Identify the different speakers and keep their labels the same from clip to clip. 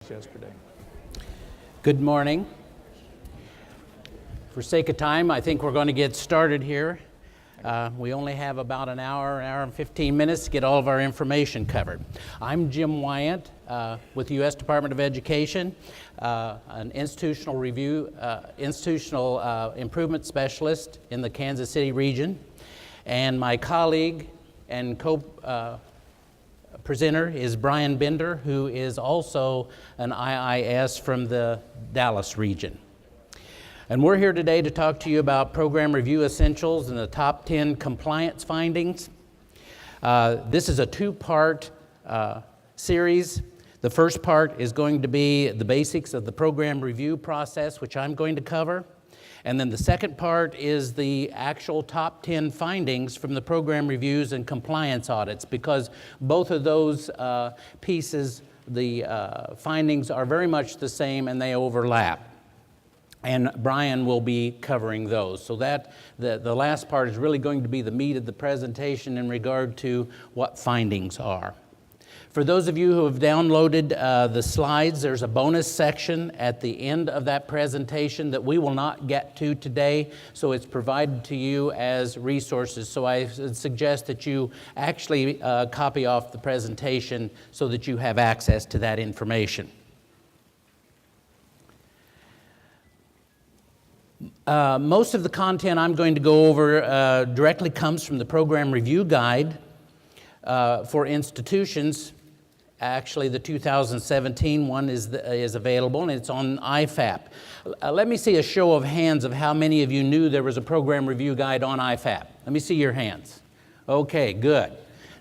Speaker 1: yesterday.
Speaker 2: Good morning. For sake of time, I think we're going to get started here. We only have about an hour and 15 minutes to get all of our information covered. I'm Jim Wyant with the U.S. Department of Education, an institutional improvement specialist in the Kansas City region. And my colleague and presenter is Brian Bender, who is also an IIS from the Dallas region. And we're here today to talk to you about program review essentials and the top 10 compliance findings. This is a two-part series. The first part is going to be the basics of the program review process, which I'm going to cover. And then the second part is the actual top 10 findings from the program reviews and compliance audits, because both of those pieces, the findings are very much the same and they overlap. And Brian will be covering those. So that the last part is really going to be the meat of the presentation in regard to what findings are. For those of you who have downloaded the slides, there's a bonus section at the end of that presentation that we will not get to today, so it's provided to you as resources. So I suggest that you actually copy off the presentation so that you have access to that information. Most of the content I'm going to go over directly comes from the Program Review Guide for institutions. Actually, the 2017 one is available, and it's on IFAP. Let me see a show of hands of how many of you knew there was a Program Review Guide on IFAP. Let me see your hands. Okay, good.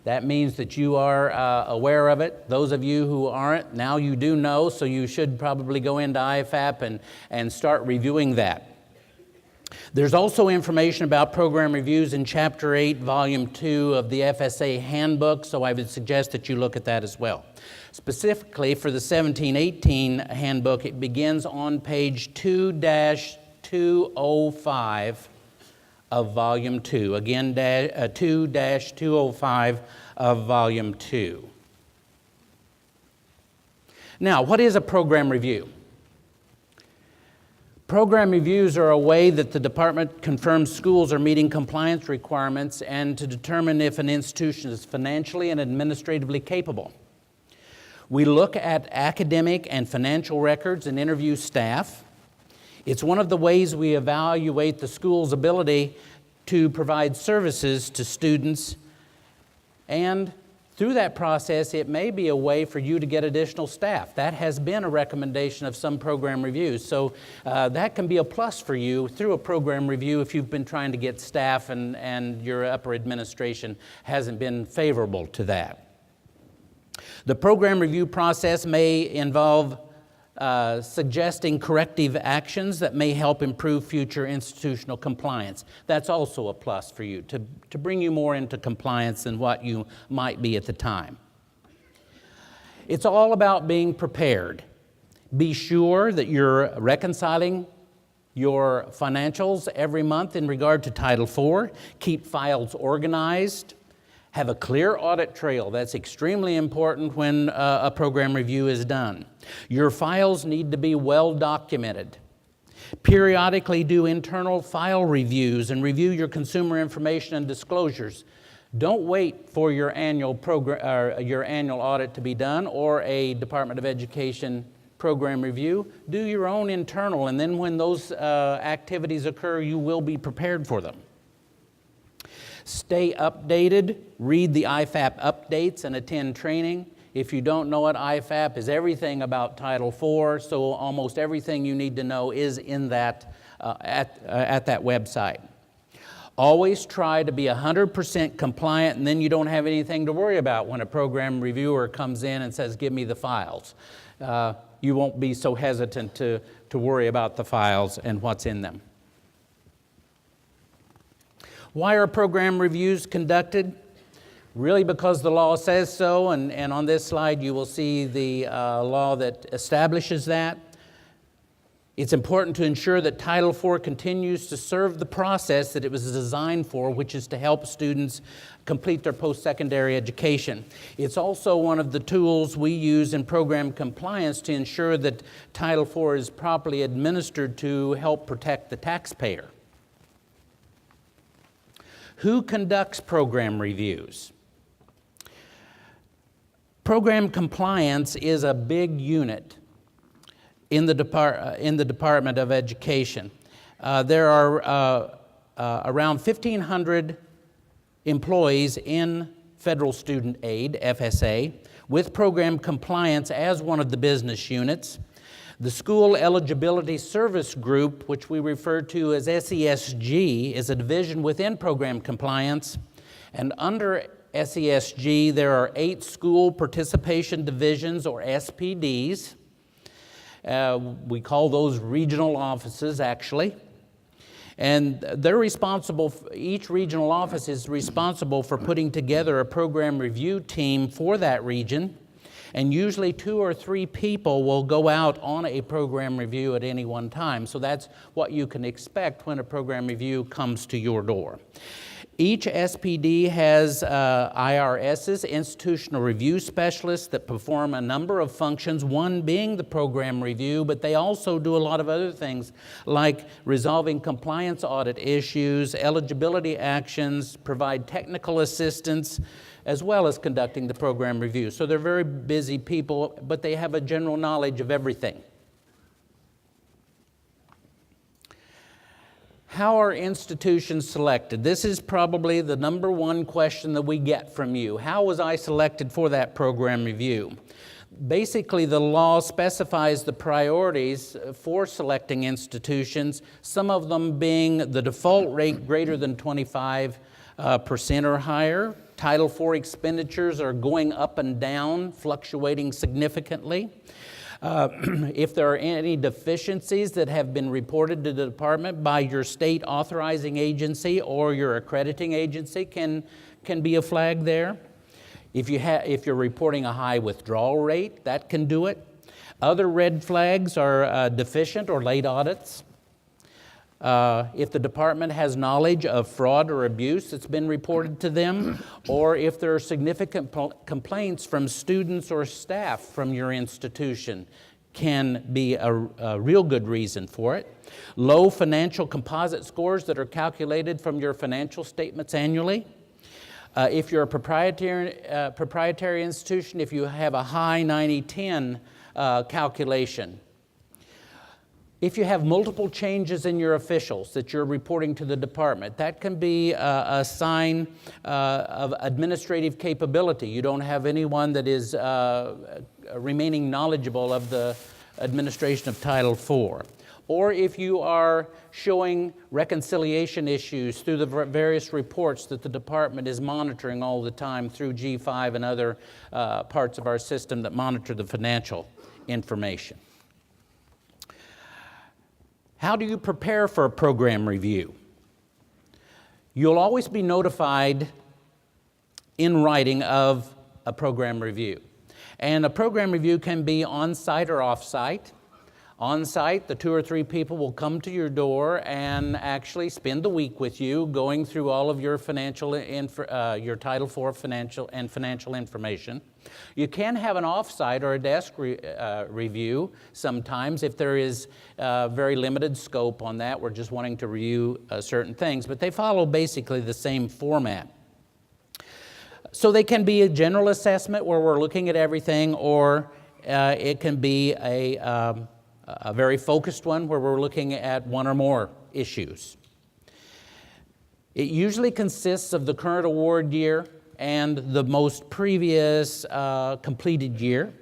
Speaker 2: That means that you are aware of it. Those of you who aren't, now you do know, so you should probably go into IFAP and start reviewing that. There's also information about program reviews in Chapter 8, Volume 2 of the FSA Handbook, so I would suggest that you look at that as well. Specifically for the 17-18 handbook, it begins on page 2-205 of Volume 2. Again, 2-205 of Volume 2. Now, what is a program review? Program reviews are a way that the department confirms schools are meeting compliance requirements and to determine if an institution is financially and administratively capable. We look at academic and financial records and interview staff. It's one of the ways we evaluate the school's ability to provide services to students, and through that process, it may be a way for you to get additional staff. That has been a recommendation of some program reviews. So that can be a plus for you through a program review if you've been trying to get staff and your upper administration hasn't been favorable to that. The program review process may involve suggesting corrective actions that may help improve future institutional compliance. That's also a plus for you, to bring you more into compliance than what you might be at the time. It's all about being prepared. Be sure that you're reconciling your financials every month in regard to Title IV. Keep files organized. Have a clear audit trail. That's extremely important when a program review is done. Your files need to be well documented. Periodically do internal file reviews and review your consumer information and disclosures. Don't wait for your annual audit to be done or a Department of Education program review. Do your own internal, and then when those activities occur, you will be prepared for them. Stay updated, read the IFAP updates, and attend training. If you don't know it, IFAP is everything about Title IV, so almost everything you need to know is in that at that website. Always try to be 100% compliant, and then you don't have anything to worry about when a program reviewer comes in and says, give me the files. You won't be so hesitant to worry about the files and what's in them. Why are program reviews conducted? Really because the law says so, and on this slide you will see the law that establishes that. It's important to ensure that Title IV continues to serve the process that it was designed for, which is to help students complete their post-secondary education. It's also one of the tools we use in program compliance to ensure that Title IV is properly administered to help protect the taxpayer. Who conducts program reviews? Program compliance is a big unit in the Department of Education. There are around 1,500 employees in Federal Student Aid, FSA, with program compliance as one of the business units. The School Eligibility Service Group, which we refer to as SESG, is a division within program compliance. And under SESG, there are 8 school participation divisions, or SPDs. We call those regional offices, actually. And they're responsible, each regional office is responsible for putting together a program review team for that region. And usually 2 or 3 people will go out on a program review at any one time. So that's what you can expect when a program review comes to your door. Each SPD has IRSs, institutional review specialists, that perform a number of functions, one being the program review, but they also do a lot of other things like resolving compliance audit issues, eligibility actions, provide technical assistance, as well as conducting the program review. So they're very busy people, but they have a general knowledge of everything. How are institutions selected? This is probably the number one question that we get from you. How was I selected for that program review? Basically, the law specifies the priorities for selecting institutions, some of them being the default rate greater than 25% or higher. Title IV expenditures are going up and down, fluctuating significantly. If there are any deficiencies that have been reported to the department by your state authorizing agency or your accrediting agency can be a flag there. If you're reporting a high withdrawal rate, that can do it. Other red flags are deficient or late audits. If the department has knowledge of fraud or abuse that's been reported to them, or if there are significant complaints from students or staff from your institution, can be a real good reason for it. Low financial composite scores that are calculated from your financial statements annually. If you're a proprietary institution, if you have a high 90-10 calculation. If you have multiple changes in your officials that you're reporting to the department, that can be a sign of administrative capability. You don't have anyone that is remaining knowledgeable of the administration of Title IV. Or if you are showing reconciliation issues through the various reports that the department is monitoring all the time through G5 and other parts of our system that monitor the financial information. How do you prepare for a program review? You'll always be notified in writing of a program review. And a program review can be on-site or off-site. On-site, the 2 or 3 people will come to your door and actually spend the week with you going through all of your your Title IV financial information. You can have an off-site or a desk review sometimes if there is very limited scope on that. We're just wanting to review certain things, but they follow basically the same format. So they can be a general assessment where we're looking at everything, or it can be a very focused one where we're looking at one or more issues. It usually consists of the current award year and the most previous completed year.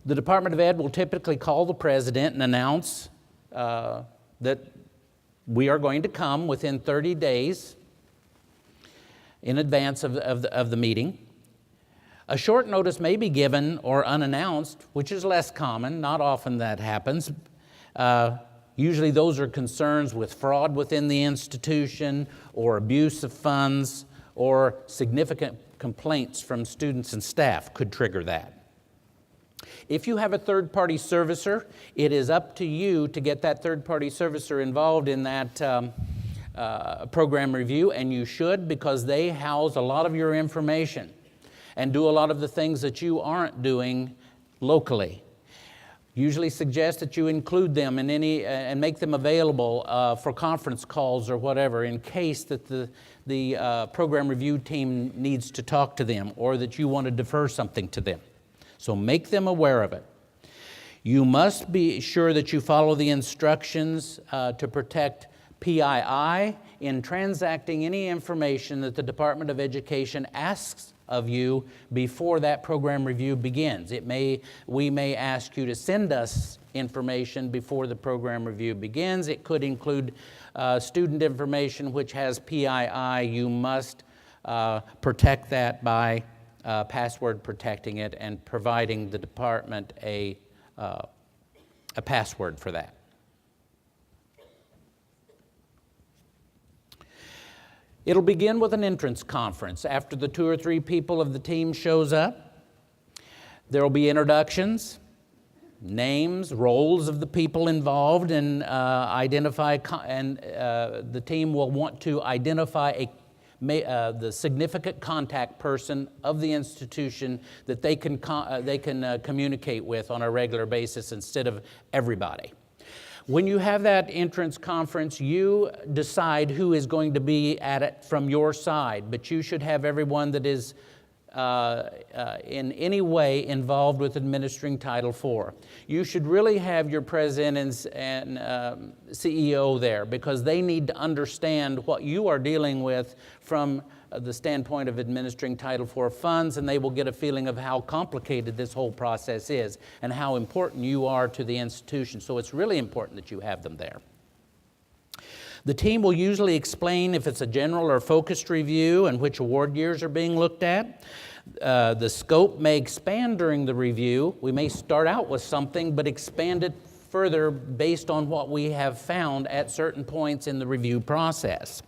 Speaker 2: The Department of Ed will typically call the president and announce that we are going to come within 30 days in advance of the meeting. A short notice may be given or unannounced, which is less common. Not often that happens. Usually those are concerns with fraud within the institution or abuse of funds or significant complaints from students and staff could trigger that. If you have a third-party servicer, it is up to you to get that third-party servicer involved in that program review, and you should, because they house a lot of your information and do a lot of the things that you aren't doing locally. Usually suggest that you include them in any and make them available for conference calls or whatever, in case that the program review team needs to talk to them or that you want to defer something to them. So make them aware of it. You must be sure that you follow the instructions to protect PII in transacting any information that the Department of Education asks of you before that program review begins. We may ask you to send us information before the program review begins. It could include student information which has PII. You must protect that by password protecting it and providing the department a password for that. It'll begin with an entrance conference. After the 2 or 3 people of the team shows up, there will be introductions, names, roles of the people involved, and the team will want to identify the significant contact person of the institution that they can communicate with on a regular basis instead of everybody. When you have that entrance conference, you decide who is going to be at it from your side, but you should have everyone that is in any way involved with administering Title IV. You should really have your president and CEO there, because they need to understand what you are dealing with from the standpoint of administering Title IV funds, and they will get a feeling of how complicated this whole process is and how important you are to the institution. So it's really important that you have them there. The team will usually explain if it's a general or focused review and which award years are being looked at. The scope may expand during the review. We may start out with something but expand it further based on what we have found at certain points in the review process.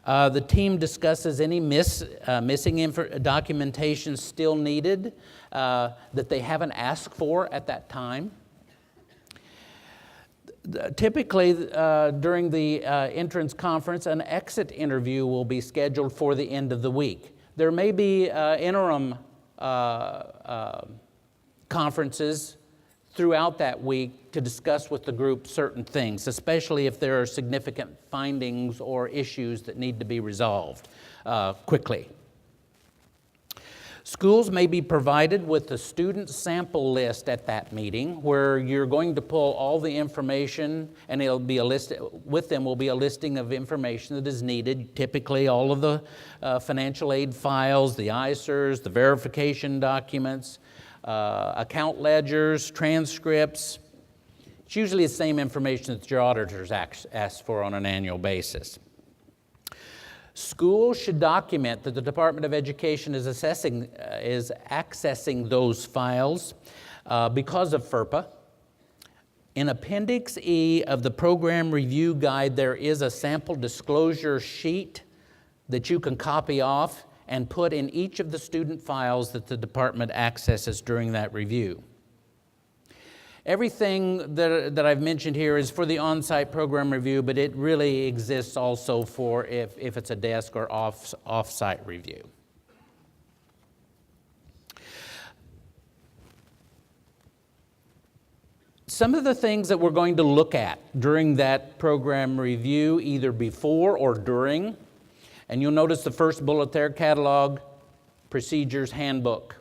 Speaker 2: The team discusses any missing documentation still needed that they haven't asked for at that time. Typically, during the entrance conference, an exit interview will be scheduled for the end of the week. There may be interim conferences throughout that week to discuss with the group certain things, especially if there are significant findings or issues that need to be resolved quickly. Schools may be provided with the student sample list at that meeting, where you're going to pull all the information, and it'll be a list. With them will be a listing of information that is needed. Typically, all of the financial aid files, the ISERs, the verification documents, account ledgers, transcripts. It's usually the same information that your auditors ask for on an annual basis. Schools should document that the Department of Education is accessing those files because of FERPA. In Appendix E of the Program Review Guide, there is a sample disclosure sheet that you can copy off and put in each of the student files that the department accesses during that review. Everything that I've mentioned here is for the on-site program review, but it really exists also for if it's a desk or off-site review. Some of the things that we're going to look at during that program review, either before or during, and you'll notice the first bullet there, Catalog, Procedures, Handbook.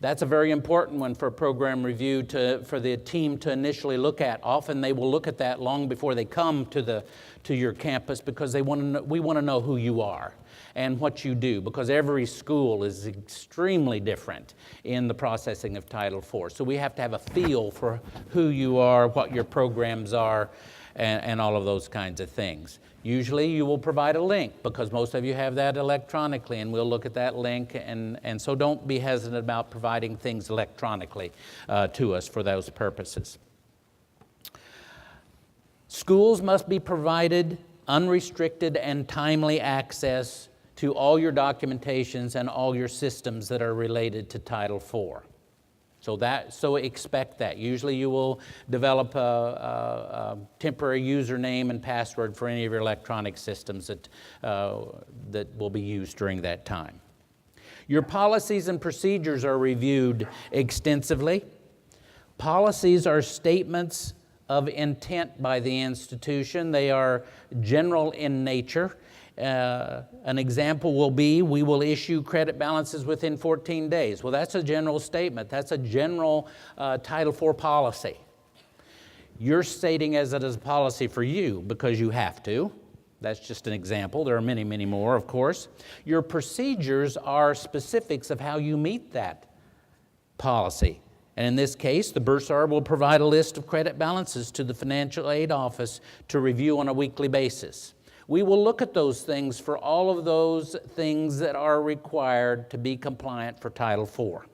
Speaker 2: That's a very important one for a program review for the team to initially look at. Often they will look at that long before they come to your campus, because we want to know who you are and what you do, because every school is extremely different in the processing of Title IV. So we have to have a feel for who you are, what your programs are, and all of those kinds of things. Usually you will provide a link, because most of you have that electronically, and we'll look at that link, and so don't be hesitant about providing things electronically to us for those purposes. Schools must be provided unrestricted and timely access to all your documentations and all your systems that are related to Title IV. So expect that. Usually you will develop a temporary username and password for any of your electronic systems that will be used during that time. Your policies and procedures are reviewed extensively. Policies are statements of intent by the institution. They are general in nature. An example will be, we will issue credit balances within 14 days. Well, that's a general statement. That's a general Title IV policy. You're stating as it is a policy for you because you have to. That's just an example. There are many, many more, of course. Your procedures are specifics of how you meet that policy. And in this case, the bursar will provide a list of credit balances to the financial aid office to review on a weekly basis. We will look at those things for all of those things that are required to be compliant for Title IV.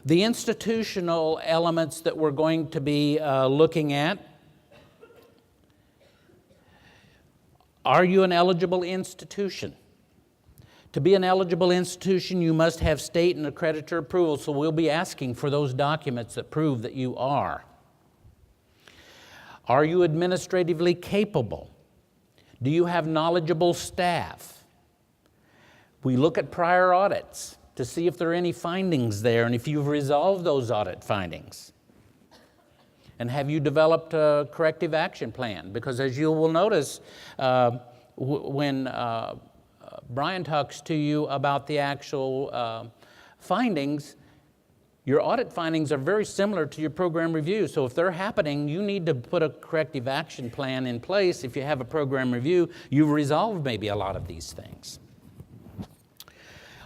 Speaker 2: The institutional elements that we're going to be looking at. Are you an eligible institution? To be an eligible institution, you must have state and accreditor approval, so we'll be asking for those documents that prove that you are. Are you administratively capable? Do you have knowledgeable staff? We look at prior audits to see if there are any findings there and if you've resolved those audit findings. And have you developed a corrective action plan? Because as you will notice, when Brian talks to you about the actual findings, your audit findings are very similar to your program review. So if they're happening, you need to put a corrective action plan in place. If you have a program review, you've resolved maybe a lot of these things.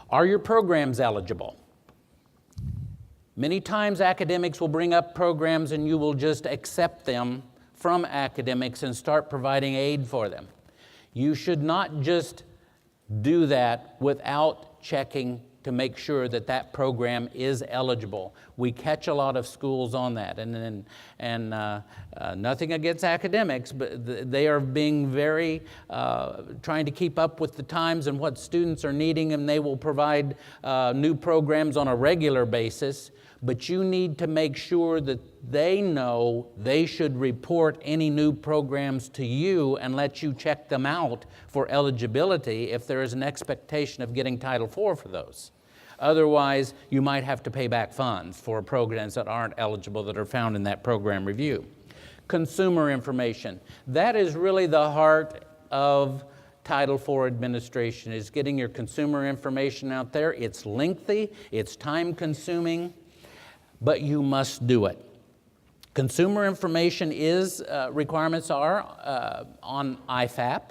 Speaker 2: Are your programs eligible? Many times academics will bring up programs and you will just accept them from academics and start providing aid for them. You should not just do that without checking to make sure that that program is eligible. We catch a lot of schools on that, and nothing against academics, but they are being very, trying to keep up with the times and what students are needing, and they will provide new programs on a regular basis. But you need to make sure that they know they should report any new programs to you and let you check them out for eligibility if there is an expectation of getting Title IV for those. Otherwise, you might have to pay back funds for programs that aren't eligible that are found in that program review. Consumer information. That is really the heart of Title IV administration, is getting your consumer information out there. It's lengthy, it's time-consuming, but you must do it. Consumer information requirements are on IFAP.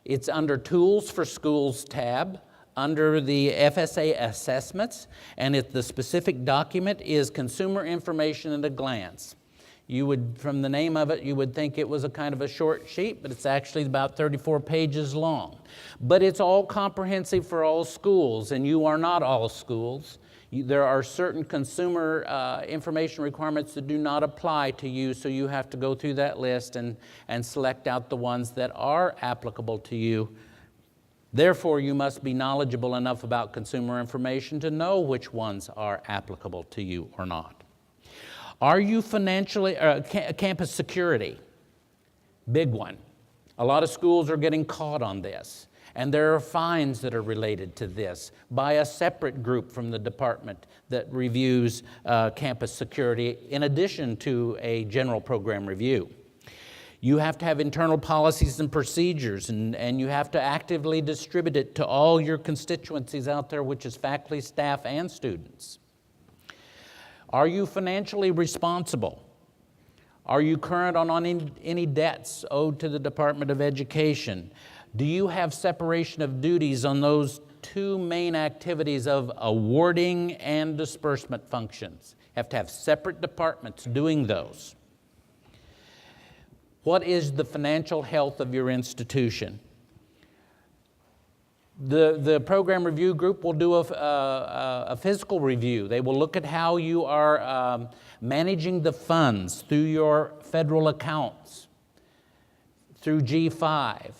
Speaker 2: It's under Tools for Schools tab, under the FSA assessments, and the specific document is Consumer Information at a Glance. You would, from the name of it, you would think it was a kind of a short sheet, but it's actually about 34 pages long. But it's all comprehensive for all schools, and you are not all schools. There are certain consumer information requirements that do not apply to you, so you have to go through that list and select out the ones that are applicable to you. Therefore, you must be knowledgeable enough about consumer information to know which ones are applicable to you or not. Are you financially, campus security? Big one. A lot of schools are getting caught on this. And there are fines that are related to this by a separate group from the department that reviews campus security in addition to a general program review. You have to have internal policies and procedures, and you have to actively distribute it to all your constituencies out there, which is faculty, staff, and students. Are you financially responsible? Are you current on any debts owed to the Department of Education? Do you have separation of duties on those two main activities of awarding and disbursement functions? You have to have separate departments doing those. What is the financial health of your institution? The program review group will do a physical review. They will look at how you are managing the funds through your federal accounts, through G5,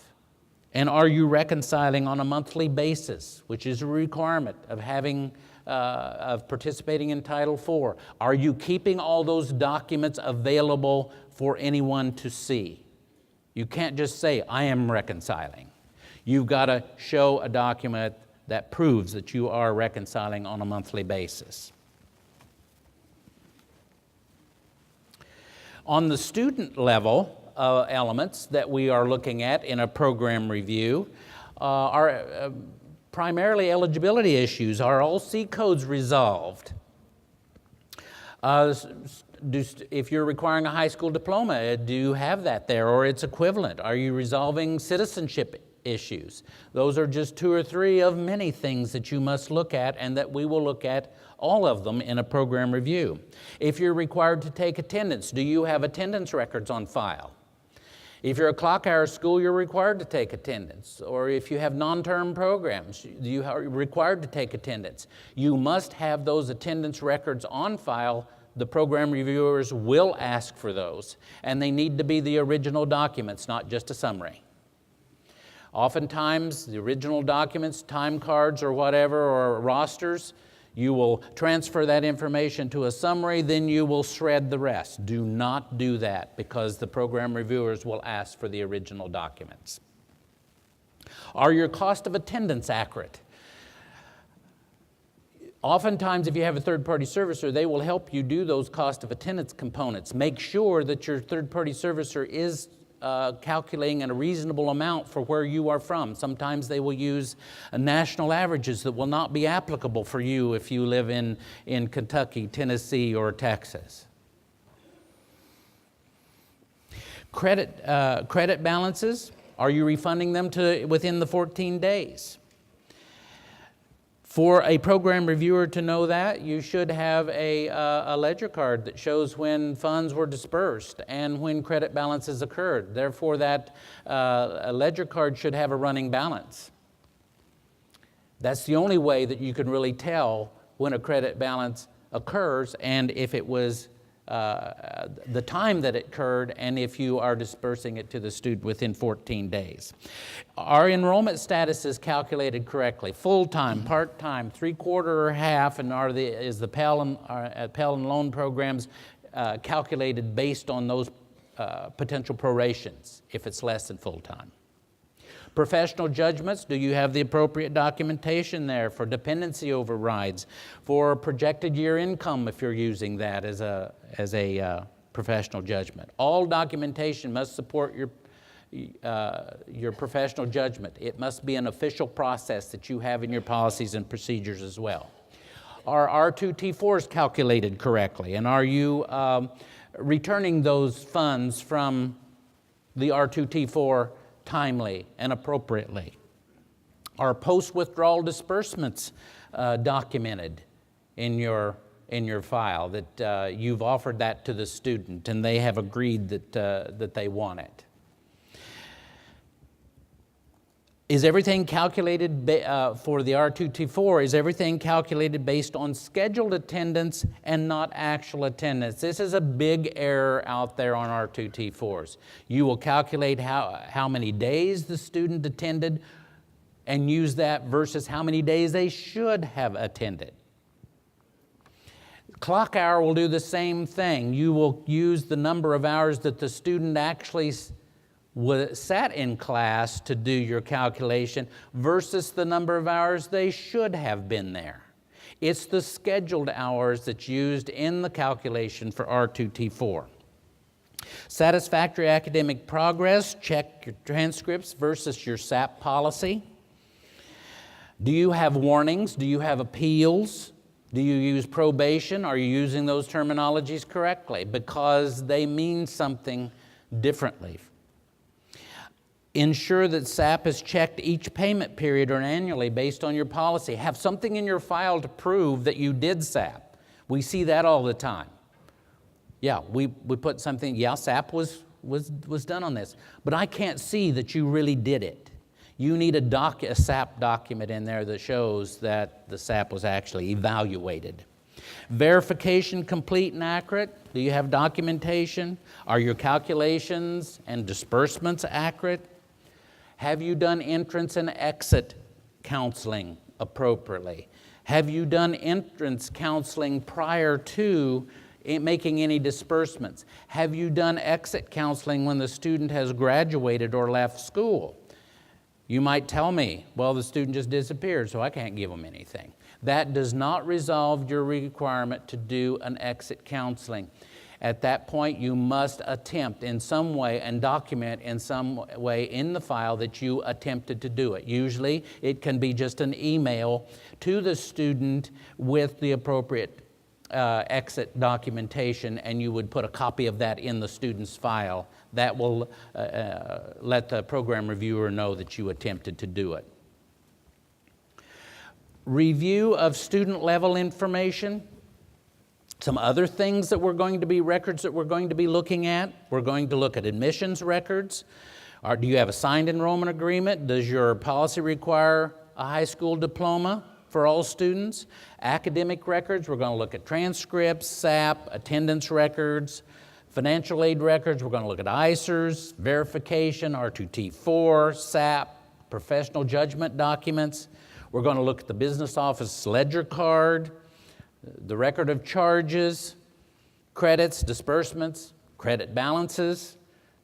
Speaker 2: And are you reconciling on a monthly basis, which is a requirement of participating in Title IV? Are you keeping all those documents available for anyone to see? You can't just say, I am reconciling. You've got to show a document that proves that you are reconciling on a monthly basis. On the student level, elements that we are looking at in a program review are primarily eligibility issues. Are all C codes resolved? If you're requiring a high school diploma, do you have that there or its equivalent? Are you resolving citizenship issues? Those are just 2 or 3 of many things that you must look at, and that we will look at all of them in a program review. If you're required to take attendance, do you have attendance records on file? If you're a clock hour school, you're required to take attendance. Or if you have non-term programs, you are required to take attendance. You must have those attendance records on file. The program reviewers will ask for those, and they need to be the original documents, not just a summary. Oftentimes, the original documents, time cards or whatever, or rosters, you will transfer that information to a summary, then you will shred the rest. Do not do that, because the program reviewers will ask for the original documents. Are your cost of attendance accurate? Oftentimes, if you have a third-party servicer, they will help you do those cost of attendance components. Make sure that your third-party servicer is calculating a reasonable amount for where you are from. Sometimes they will use national averages that will not be applicable for you if you live in Kentucky, Tennessee, or Texas. Credit balances, are you refunding them within the 14 days? For a program reviewer to know that, you should have a ledger card that shows when funds were dispersed and when credit balances occurred. Therefore, that a ledger card should have a running balance. That's the only way that you can really tell when a credit balance occurs, and if it was the time that it occurred, and if you are dispersing it to the student within 14 days. Our enrollment status is calculated correctly: full-time, part-time, three-quarter, or half, and is the Pell and Loan programs calculated based on those potential prorations if it's less than full-time. Professional judgments, do you have the appropriate documentation there for dependency overrides, for projected year income if you're using that as a professional judgment? All documentation must support your professional judgment. It must be an official process that you have in your policies and procedures as well. Are R2T4s calculated correctly? And are you returning those funds from the R2T4 timely and appropriately? Are post-withdrawal disbursements documented in your file, that you've offered that to the student and they have agreed that they want it? Is everything calculated for the R2T4? Is everything calculated based on scheduled attendance and not actual attendance? This is a big error out there on R2T4s. You will calculate how many days the student attended and use that versus how many days they should have attended. Clock hour will do the same thing. You will use the number of hours that the student actually sat in class to do your calculation versus the number of hours they should have been there. It's the scheduled hours that's used in the calculation for R2T4. Satisfactory academic progress, check your transcripts versus your SAP policy. Do you have warnings? Do you have appeals? Do you use probation? Are you using those terminologies correctly? Because they mean something differently. Ensure that SAP has checked each payment period or annually based on your policy. Have something in your file to prove that you did SAP. We see that all the time. Yeah, we put something, yeah, SAP was done on this, but I can't see that you really did it. You need a SAP document in there that shows that the SAP was actually evaluated. Verification complete and accurate. Do you have documentation? Are your calculations and disbursements accurate? Have you done entrance and exit counseling appropriately? Have you done entrance counseling prior to making any disbursements? Have you done exit counseling when the student has graduated or left school? You might tell me, well, the student just disappeared, so I can't give them anything. That does not resolve your requirement to do an exit counseling. At that point, you must attempt in some way and document in some way in the file that you attempted to do it. Usually, it can be just an email to the student with the appropriate exit documentation, and you would put a copy of that in the student's file. That will let the program reviewer know that you attempted to do it. Review of student level information. Some other things that we're going to be, records that we're going to be looking at. We're going to look at admissions records. Do you have a signed enrollment agreement? Does your policy require a high school diploma for all students? Academic records, we're going to look at transcripts, SAP, attendance records, financial aid records. We're going to look at ICERs, verification, R2T4, SAP, professional judgment documents. We're going to look at the business office ledger card, the record of charges, credits, disbursements, credit balances.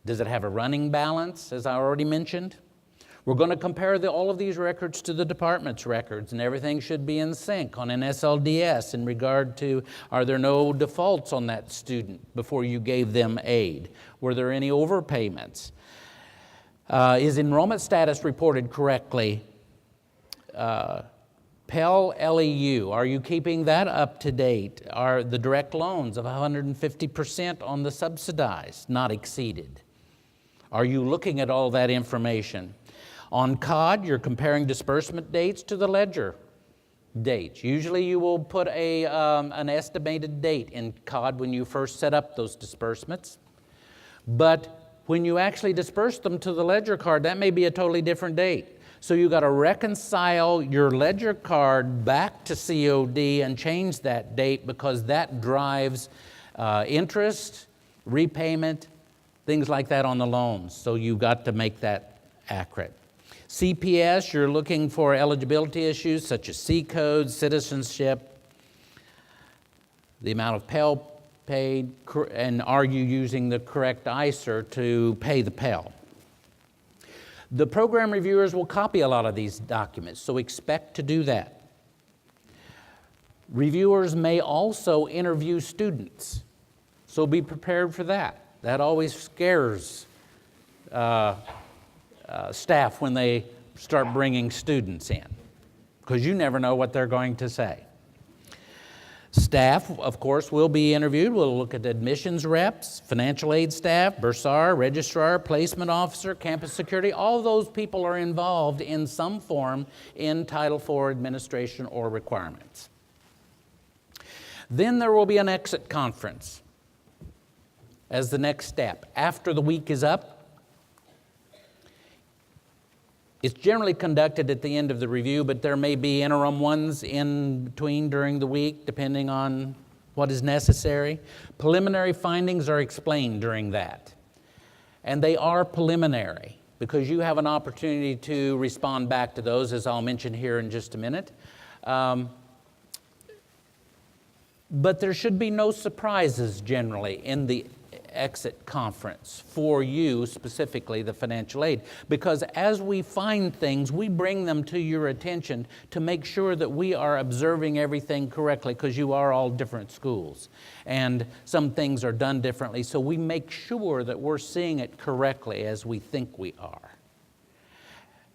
Speaker 2: Does it have a running balance, as I already mentioned? We're going to compare all of these records to the department's records, and everything should be in sync on an SLDS in regard to, are there no defaults on that student before you gave them aid? Were there any overpayments? Is enrollment status reported correctly? Pell LEU, are you keeping that up to date? Are the direct loans of 150% on the subsidized not exceeded? Are you looking at all that information? On COD, you're comparing disbursement dates to the ledger dates. Usually you will put an estimated date in COD when you first set up those disbursements. But when you actually disperse them to the ledger card, that may be a totally different date. So you've got to reconcile your ledger card back to COD and change that date, because that drives interest, repayment, things like that on the loans. So you've got to make that accurate. CPS, you're looking for eligibility issues such as C codes, citizenship, the amount of Pell paid, and are you using the correct ICER to pay the Pell? The program reviewers will copy a lot of these documents, so expect to do that. Reviewers may also interview students, so be prepared for that. That always scares staff when they start bringing students in, because you never know what they're going to say. Staff, of course, will be interviewed. We'll look at admissions reps, financial aid staff, bursar, registrar, placement officer, campus security. All those people are involved in some form in Title IV administration or requirements. Then there will be an exit conference as the next step. After the week is up, it's generally conducted at the end of the review, but there may be interim ones in between during the week, depending on what is necessary. Preliminary findings are explained during that. And they are preliminary, because you have an opportunity to respond back to those, as I'll mention here in just a minute. But there should be no surprises generally in the exit conference for you, specifically the financial aid, because as we find things, we bring them to your attention to make sure that we are observing everything correctly, because you are all different schools and some things are done differently, so we make sure that we're seeing it correctly as we think we are.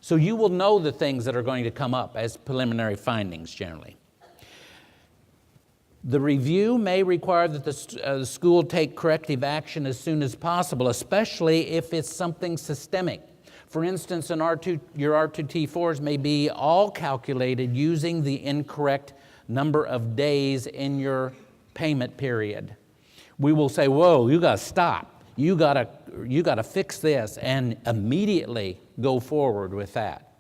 Speaker 2: So you will know the things that are going to come up as preliminary findings generally. The review may require that the school take corrective action as soon as possible, especially if it's something systemic. For instance, your R2T4s may be all calculated using the incorrect number of days in your payment period. We will say, whoa, you got to stop. You got to fix this, and immediately go forward with that.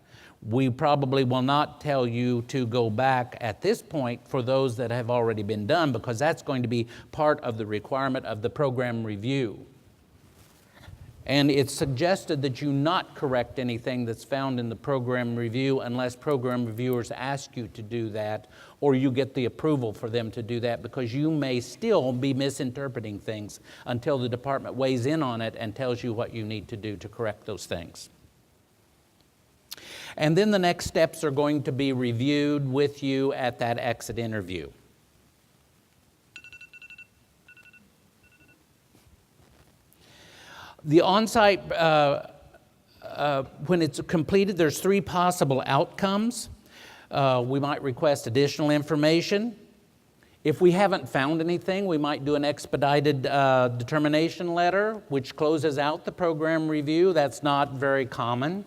Speaker 2: We probably will not tell you to go back at this point for those that have already been done, because that's going to be part of the requirement of the program review. And it's suggested that you not correct anything that's found in the program review unless program reviewers ask you to do that, or you get the approval for them to do that, because you may still be misinterpreting things until the department weighs in on it and tells you what you need to do to correct those things. And then the next steps are going to be reviewed with you at that exit interview. The on-site, when it's completed, there's 3 possible outcomes. We might request additional information. If we haven't found anything, we might do an expedited determination letter, which closes out the program review. That's not very common.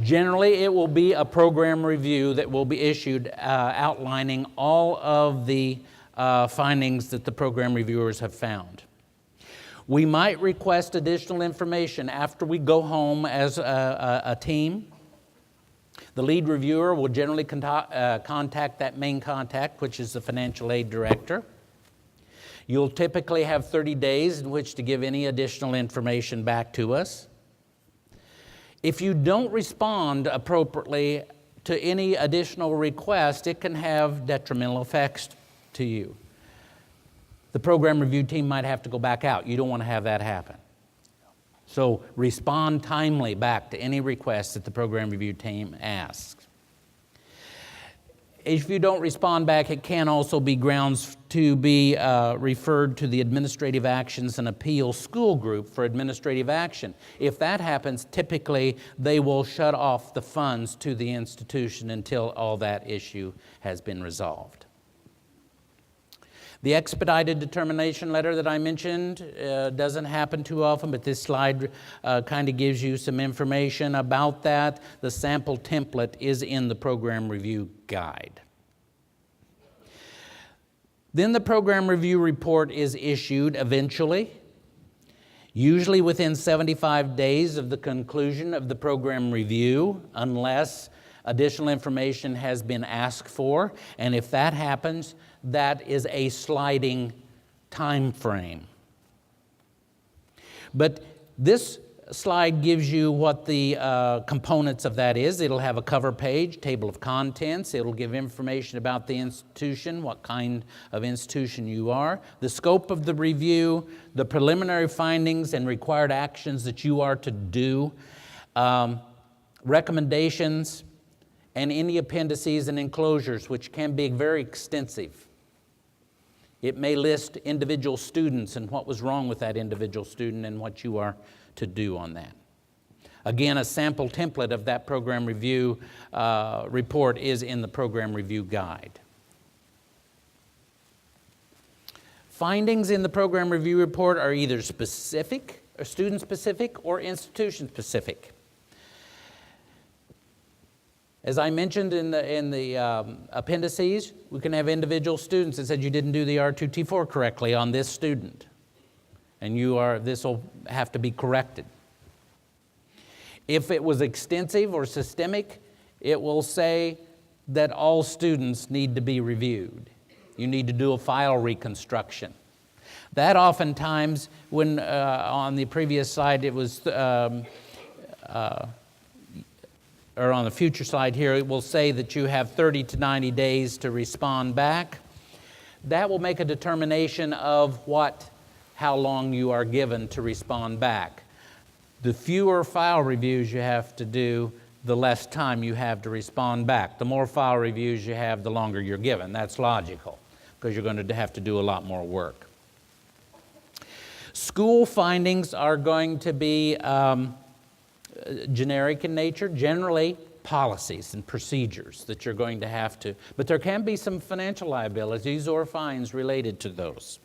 Speaker 2: Generally, it will be a program review that will be issued outlining all of the findings that the program reviewers have found. We might request additional information after we go home as a team. The lead reviewer will generally contact that main contact, which is the financial aid director. You'll typically have 30 days in which to give any additional information back to us. If you don't respond appropriately to any additional request, it can have detrimental effects to you. The program review team might have to go back out. You don't want to have that happen. So respond timely back to any request that the program review team asks. If you don't respond back, it can also be grounds to be referred to the Administrative Actions and Appeals School Group for administrative action. If that happens, typically they will shut off the funds to the institution until all that issue has been resolved. The expedited determination letter that I mentioned doesn't happen too often, but this slide kind of gives you some information about that. The sample template is in the program review guide. Then the program review report is issued eventually, usually within 75 days of the conclusion of the program review, unless additional information has been asked for. And if that happens, that is a sliding time frame. But this slide gives you what the components of that is. It'll have a cover page, table of contents. It'll give information about the institution, what kind of institution you are, the scope of the review, the preliminary findings and required actions that you are to do, recommendations, and any appendices and enclosures, which can be very extensive. It may list individual students and what was wrong with that individual student and what you are to do on that. Again, a sample template of that program review report is in the program review guide. Findings in the program review report are either specific, or student-specific, or institution-specific. As I mentioned in the appendices, we can have individual students that said you didn't do the R2T4 correctly on this student, and this will have to be corrected. If it was extensive or systemic, it will say that all students need to be reviewed. You need to do a file reconstruction. That oftentimes, when on the previous slide it was or on the future slide here, it will say that you have 30 to 90 days to respond back. That will make a determination of how long you are given to respond back. The fewer file reviews you have to do, the less time you have to respond back. The more file reviews you have, the longer you're given. That's logical, because you're going to have to do a lot more work. School findings are going to be generic in nature, generally policies and procedures that you're going to have to, but there can be some financial liabilities or fines related to those.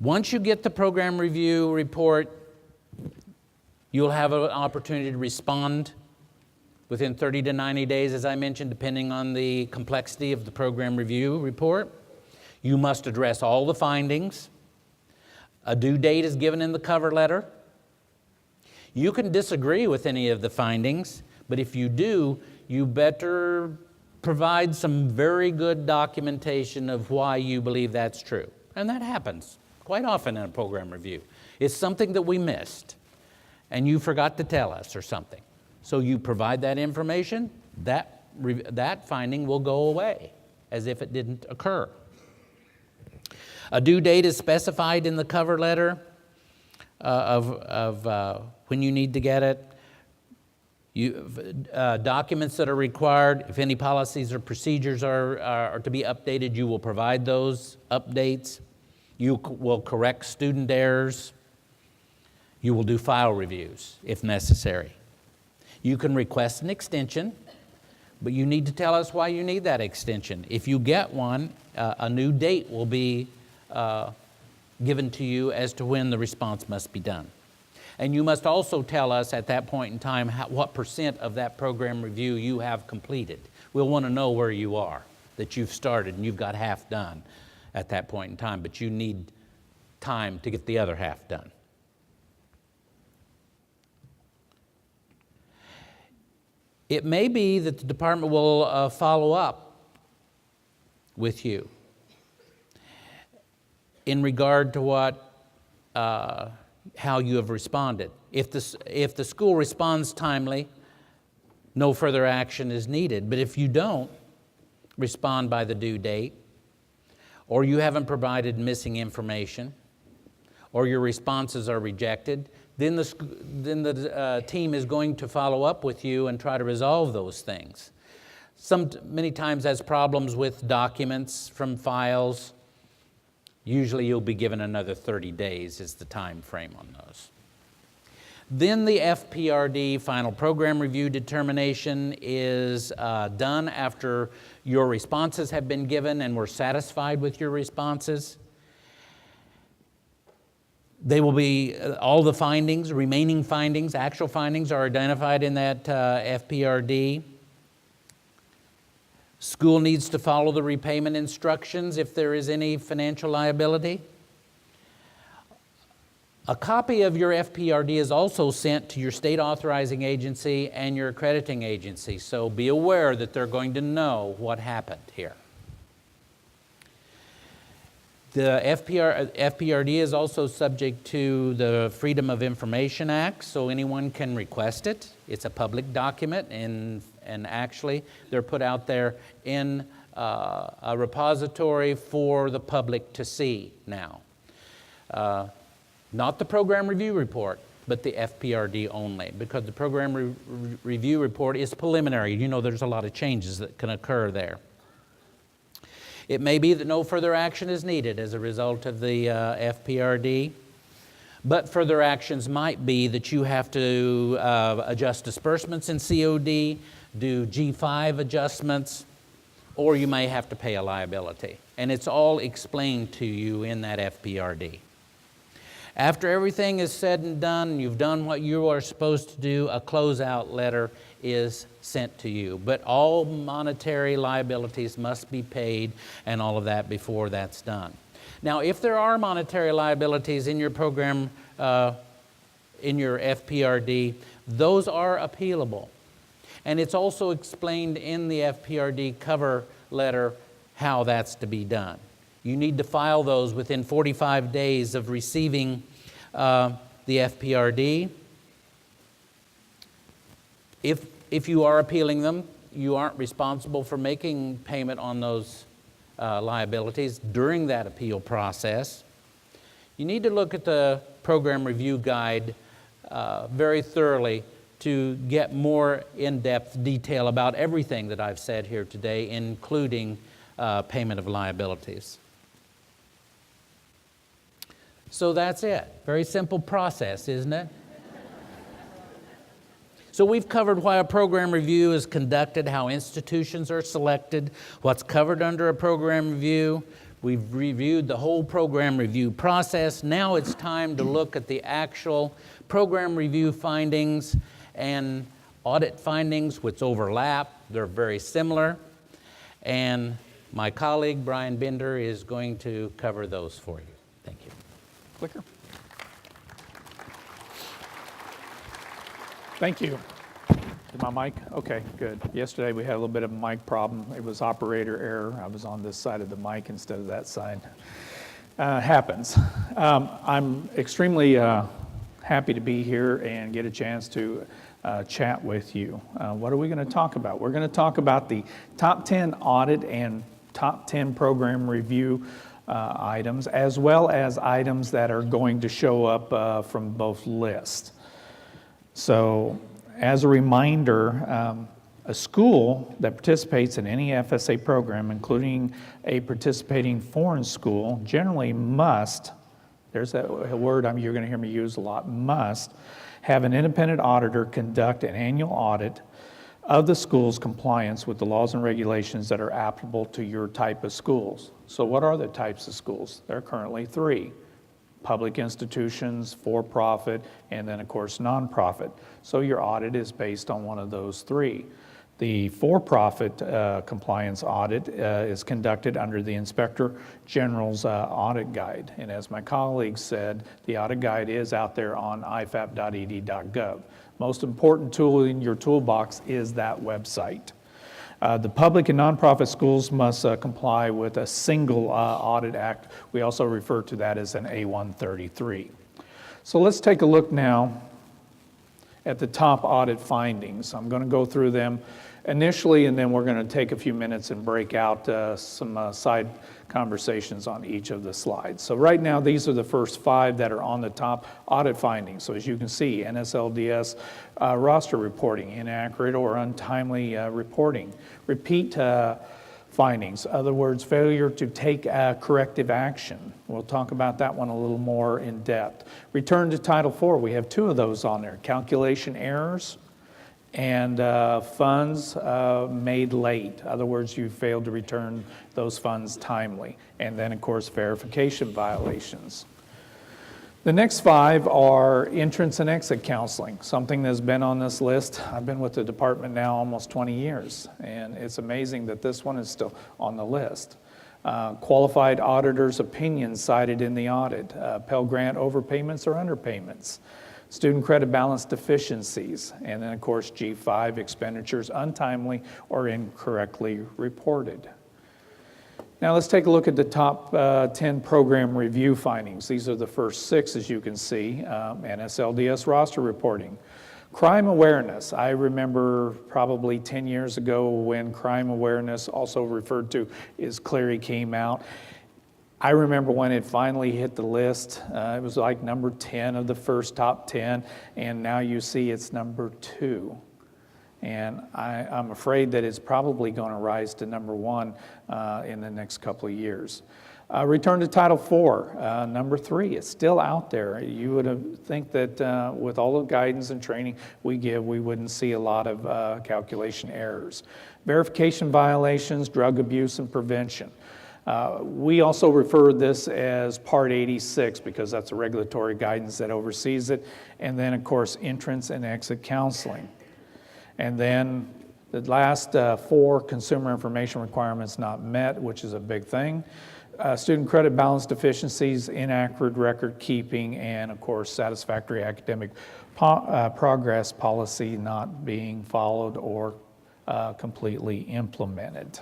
Speaker 2: Once you get the program review report, you'll have an opportunity to respond within 30 to 90 days, as I mentioned, depending on the complexity of the program review report. You must address all the findings. A due date is given in the cover letter. You can disagree with any of the findings, but if you do, you better provide some very good documentation of why you believe that's true. And that happens quite often in a program review. It's something that we missed, and you forgot to tell us or something. So you provide that information, that finding will go away as if it didn't occur. A due date is specified in the cover letter of when you need to get it. Documents that are required, if any policies or procedures are to be updated, you will provide those updates. You will correct student errors. You will do file reviews if necessary. You can request an extension, but you need to tell us why you need that extension. If you get one, a new date will be given to you as to when the response must be done. And you must also tell us at that point in time what % of that program review you have completed. We'll want to know where you are, that you've started and you've got half done at that point in time, but you need time to get the other half done. It may be that the department will follow up with you in regard to how you have responded. If the school responds timely, no further action is needed. But if you don't respond by the due date, or you haven't provided missing information, or your responses are rejected, then the team is going to follow up with you and try to resolve those things. Many times that's problems with documents from files. Usually you'll be given another 30 days is the time frame on those. Then the FPRD, Final Program Review Determination, is done after your responses have been given and we're satisfied with your responses. They will be, all the findings, remaining findings, actual findings are identified in that FPRD. School needs to follow the repayment instructions if there is any financial liability. A copy of your FPRD is also sent to your state authorizing agency and your accrediting agency, so be aware that they're going to know what happened here. The FPRD is also subject to the Freedom of Information Act, so anyone can request it. It's a public document, and actually they're put out there in a repository for the public to see now. Not the program review report, but the FPRD only, because the program review report is preliminary. You know there's a lot of changes that can occur there. It may be that no further action is needed as a result of the FPRD, but further actions might be that you have to adjust disbursements in COD, do G5 adjustments, or you may have to pay a liability. And it's all explained to you in that FPRD. After everything is said and done, you've done what you are supposed to do, a closeout letter is sent to you. But all monetary liabilities must be paid and all of that before that's done. Now, if there are monetary liabilities in your program, in your FPRD, those are appealable. And it's also explained in the FPRD cover letter how that's to be done. You need to file those within 45 days of receiving the FPRD. If you are appealing them, you aren't responsible for making payment on those liabilities during that appeal process. You need to look at the program review guide very thoroughly to get more in-depth detail about everything that I've said here today, including payment of liabilities. So that's it. Very simple process, isn't it? So we've covered why a program review is conducted, how institutions are selected, what's covered under a program review. We've reviewed the whole program review process. Now it's time to look at the actual program review findings and audit findings, which overlap. They're very similar. And my colleague, Brian Bender, is going to cover those for you. Thank you.
Speaker 1: Clicker. Thank you. Is my mic? Okay, good. Yesterday we had a little bit of a mic problem. It was operator error. I was on this side of the mic instead of that side. Happens. I'm extremely happy to be here and get a chance to chat with you. What are we going to talk about? We're going to talk about the top 10 audit and top 10 program review items, as well as items that are going to show up from both lists. So, as a reminder, a school that participates in any FSA program, including a participating foreign school, generally must, there's a word you're going to hear me use a lot, must have an independent auditor conduct an annual audit of the school's compliance with the laws and regulations that are applicable to your type of schools. So what are the types of schools? There are currently 3. Public institutions, for-profit, and then of course nonprofit. So your audit is based on one of those 3. The for-profit compliance audit is conducted under the Inspector General's audit guide. And as my colleagues said, the audit guide is out there on ifap.ed.gov. Most important tool in your toolbox is that website. The public and nonprofit schools must comply with a single audit act. We also refer to that as an A133. So let's take a look now at the top audit findings. I'm going to go through them initially, and then we're going to take a few minutes and break out some side conversations on each of the slides. So right now, these are the first 5 that are on the top audit findings. So as you can see, NSLDS roster reporting, inaccurate or untimely reporting, repeat findings, in other words, failure to take corrective action. We'll talk about that one a little more in depth. Return to Title IV, we have 2 of those on there, calculation errors and funds made late. In other words, you failed to return those funds timely. And then, of course, verification violations. The next 5 are entrance and exit counseling, something that's been on this list. I've been with the department now almost 20 years, and it's amazing that this one is still on the list. Qualified auditor's opinion cited in the audit, Pell Grant overpayments or underpayments, student credit balance deficiencies, and then of course G5, expenditures untimely or incorrectly reported. Now let's take a look at the top 10 program review findings. These are the first 6, as you can see. NSLDS roster reporting. Crime awareness. I remember probably 10 years ago when crime awareness, also referred to as Clery, came out. I remember when it finally hit the list. It was like number 10 of the first top 10, and now you see it's number 2. And I'm afraid that it's probably going to rise to number 1 in the next couple of years. Return to Title IV, number 3. It's still out there. You would think that with all the guidance and training we give, we wouldn't see a lot of calculation errors. Verification violations, drug abuse, and prevention. We also refer this as Part 86 because that's a regulatory guidance that oversees it. And then, of course, entrance and exit counseling. And then the last 4, consumer information requirements not met, which is a big thing. Student credit balance deficiencies, inaccurate record keeping, and of course, satisfactory academic progress policy not being followed or completely implemented.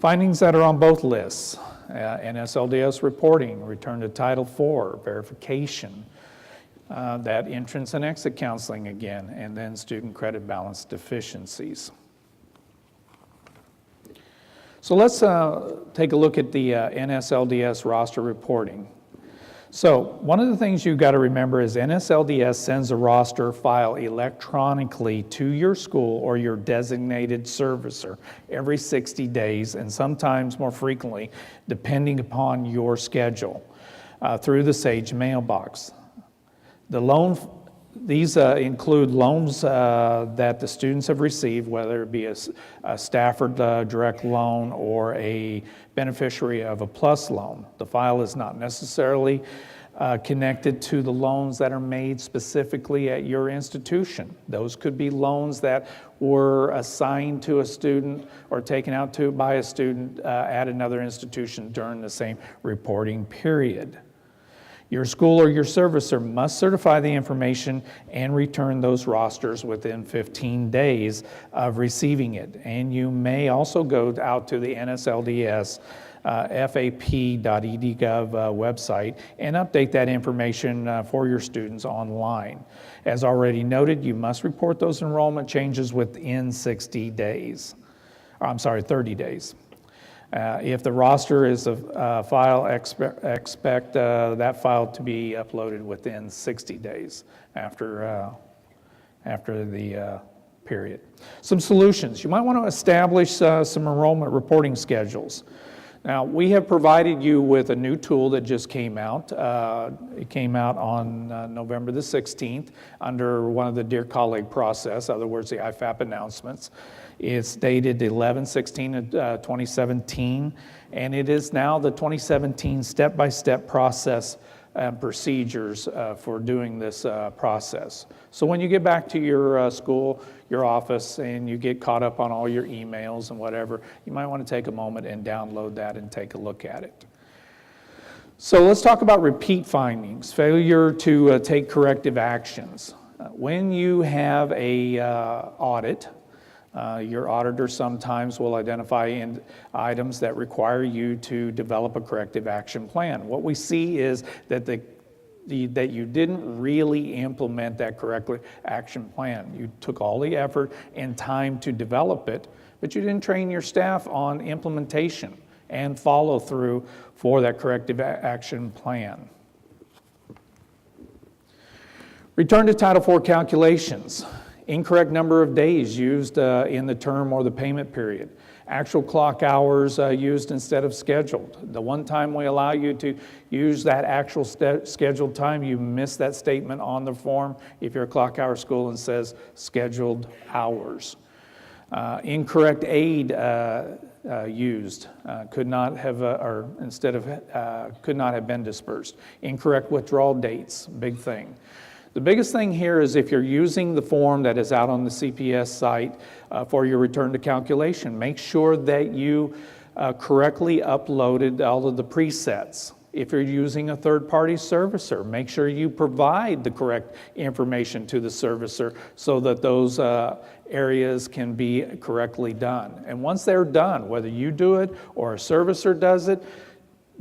Speaker 1: Findings that are on both lists, NSLDS reporting, return to Title IV, verification, that entrance and exit counseling again, and then student credit balance deficiencies. So let's take a look at the NSLDS roster reporting. So one of the things you've got to remember is NSLDS sends a roster file electronically to your school or your designated servicer every 60 days and sometimes more frequently depending upon your schedule through the SAGE mailbox. These include loans that the students have received, whether it be a Stafford direct loan or a beneficiary of a PLUS loan. The file is not necessarily connected to the loans that are made specifically at your institution. Those could be loans that were assigned to a student or taken out by a student at another institution during the same reporting period. Your school or your servicer must certify the information and return those rosters within 15 days of receiving it. And you may also go out to the NSLDS fap.edu.gov website and update that information for your students online. As already noted, you must report those enrollment changes within 60 days. I'm sorry, 30 days. If the roster is a file, expect that file to be uploaded within 60 days after the period. Some solutions. You might want to establish some enrollment reporting schedules. Now, we have provided you with a new tool that just came out. It came out on November the 16th under one of the Dear Colleague process, in other words, the IFAP announcements. It's dated 11/16/2017, and it is now the 2017 step-by-step process and procedures for doing this process. So when you get back to your school, your office, and you get caught up on all your emails and whatever, you might want to take a moment and download that and take a look at it. So let's talk about repeat findings, failure to take corrective actions. When you have a audit, your auditor sometimes will identify items that require you to develop a corrective action plan. What we see is that that you didn't really implement that corrective action plan. You took all the effort and time to develop it, but you didn't train your staff on implementation and follow through for that corrective action plan. Return to Title IV calculations. Incorrect number of days used in the term or the payment period. Actual clock hours used instead of scheduled. The one time we allow you to use that actual scheduled time, you miss that statement on the form if you're a clock hour school and says scheduled hours. Incorrect aid used could not have, could not have been dispersed. Incorrect withdrawal dates, big thing. The biggest thing here is if you're using the form that is out on the CPS site for your return to calculation, make sure that you correctly uploaded all of the presets. If you're using a third-party servicer, make sure you provide the correct information to the servicer so that those areas can be correctly done. And once they're done, whether you do it or a servicer does it,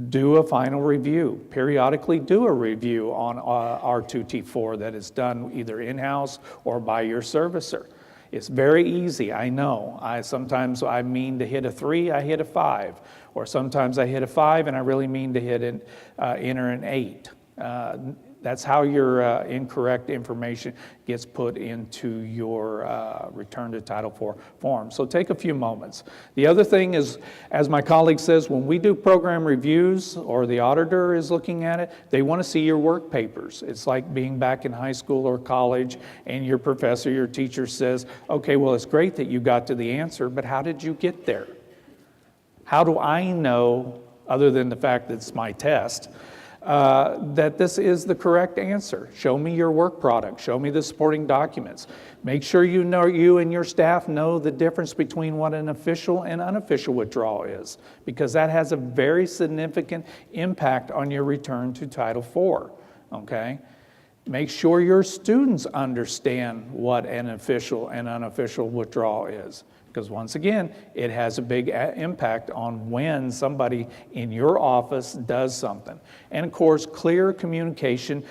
Speaker 1: do a final review. Periodically do a review on R2T4 that is done either in-house or by your servicer. It's very easy, I know. Sometimes I mean to hit a 3, I hit a 5. Or sometimes I hit a 5 and I really mean to enter an 8. That's how your incorrect information gets put into your return to Title IV form. So take a few moments. The other thing is, as my colleague says, when we do program reviews or the auditor is looking at it, they want to see your work papers. It's like being back in high school or college and your professor, your teacher says, okay, well, it's great that you got to the answer, but how did you get there? How do I know, other than the fact that it's my test, that this is the correct answer? Show me your work product. Show me the supporting documents. Make sure you and your staff know the difference between what an official and unofficial withdrawal is, because that has a very significant impact on your return to Title IV, okay? Make sure your students understand what an official and unofficial withdrawal is. Because once again, it has a big impact on when somebody in your office does something. And of course, clear communication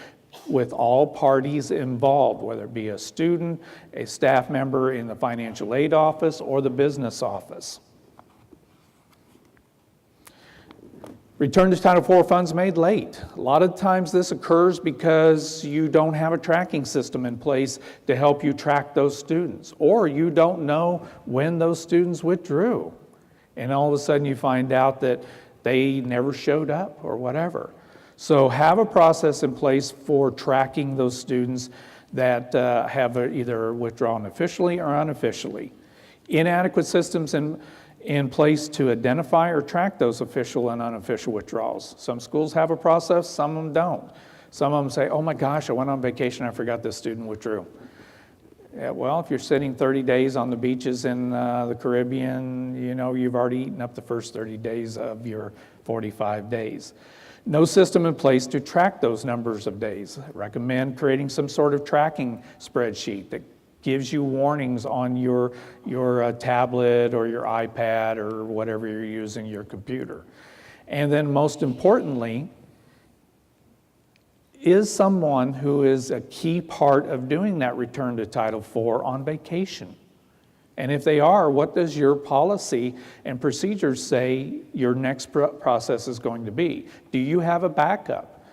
Speaker 1: with all parties involved, whether it be a student, a staff member in the financial aid office, or the business office. Return to Title IV funds made late. A lot of times this occurs because you don't have a tracking system in place to help you track those students, or you don't know when those students withdrew. And all of a sudden you find out that they never showed up or whatever. So have a process in place for tracking those students that have either withdrawn officially or unofficially. Inadequate systems in place to identify or track those official and unofficial withdrawals. Some schools have a process, some of them don't. Some of them say, oh my gosh, I went on vacation, I forgot this student withdrew. Yeah, well, if you're sitting 30 days on the beaches in the Caribbean, you know, you've already eaten up the first 30 days of your 45 days. No system in place to track those numbers of days. I recommend creating some sort of tracking spreadsheet that gives you warnings on your tablet or your iPad or whatever you're using, your computer. And then most importantly, is someone who is a key part of doing that return to Title IV on vacation? And if they are, what does your policy and procedures say your next process is going to be? Do you have a backup?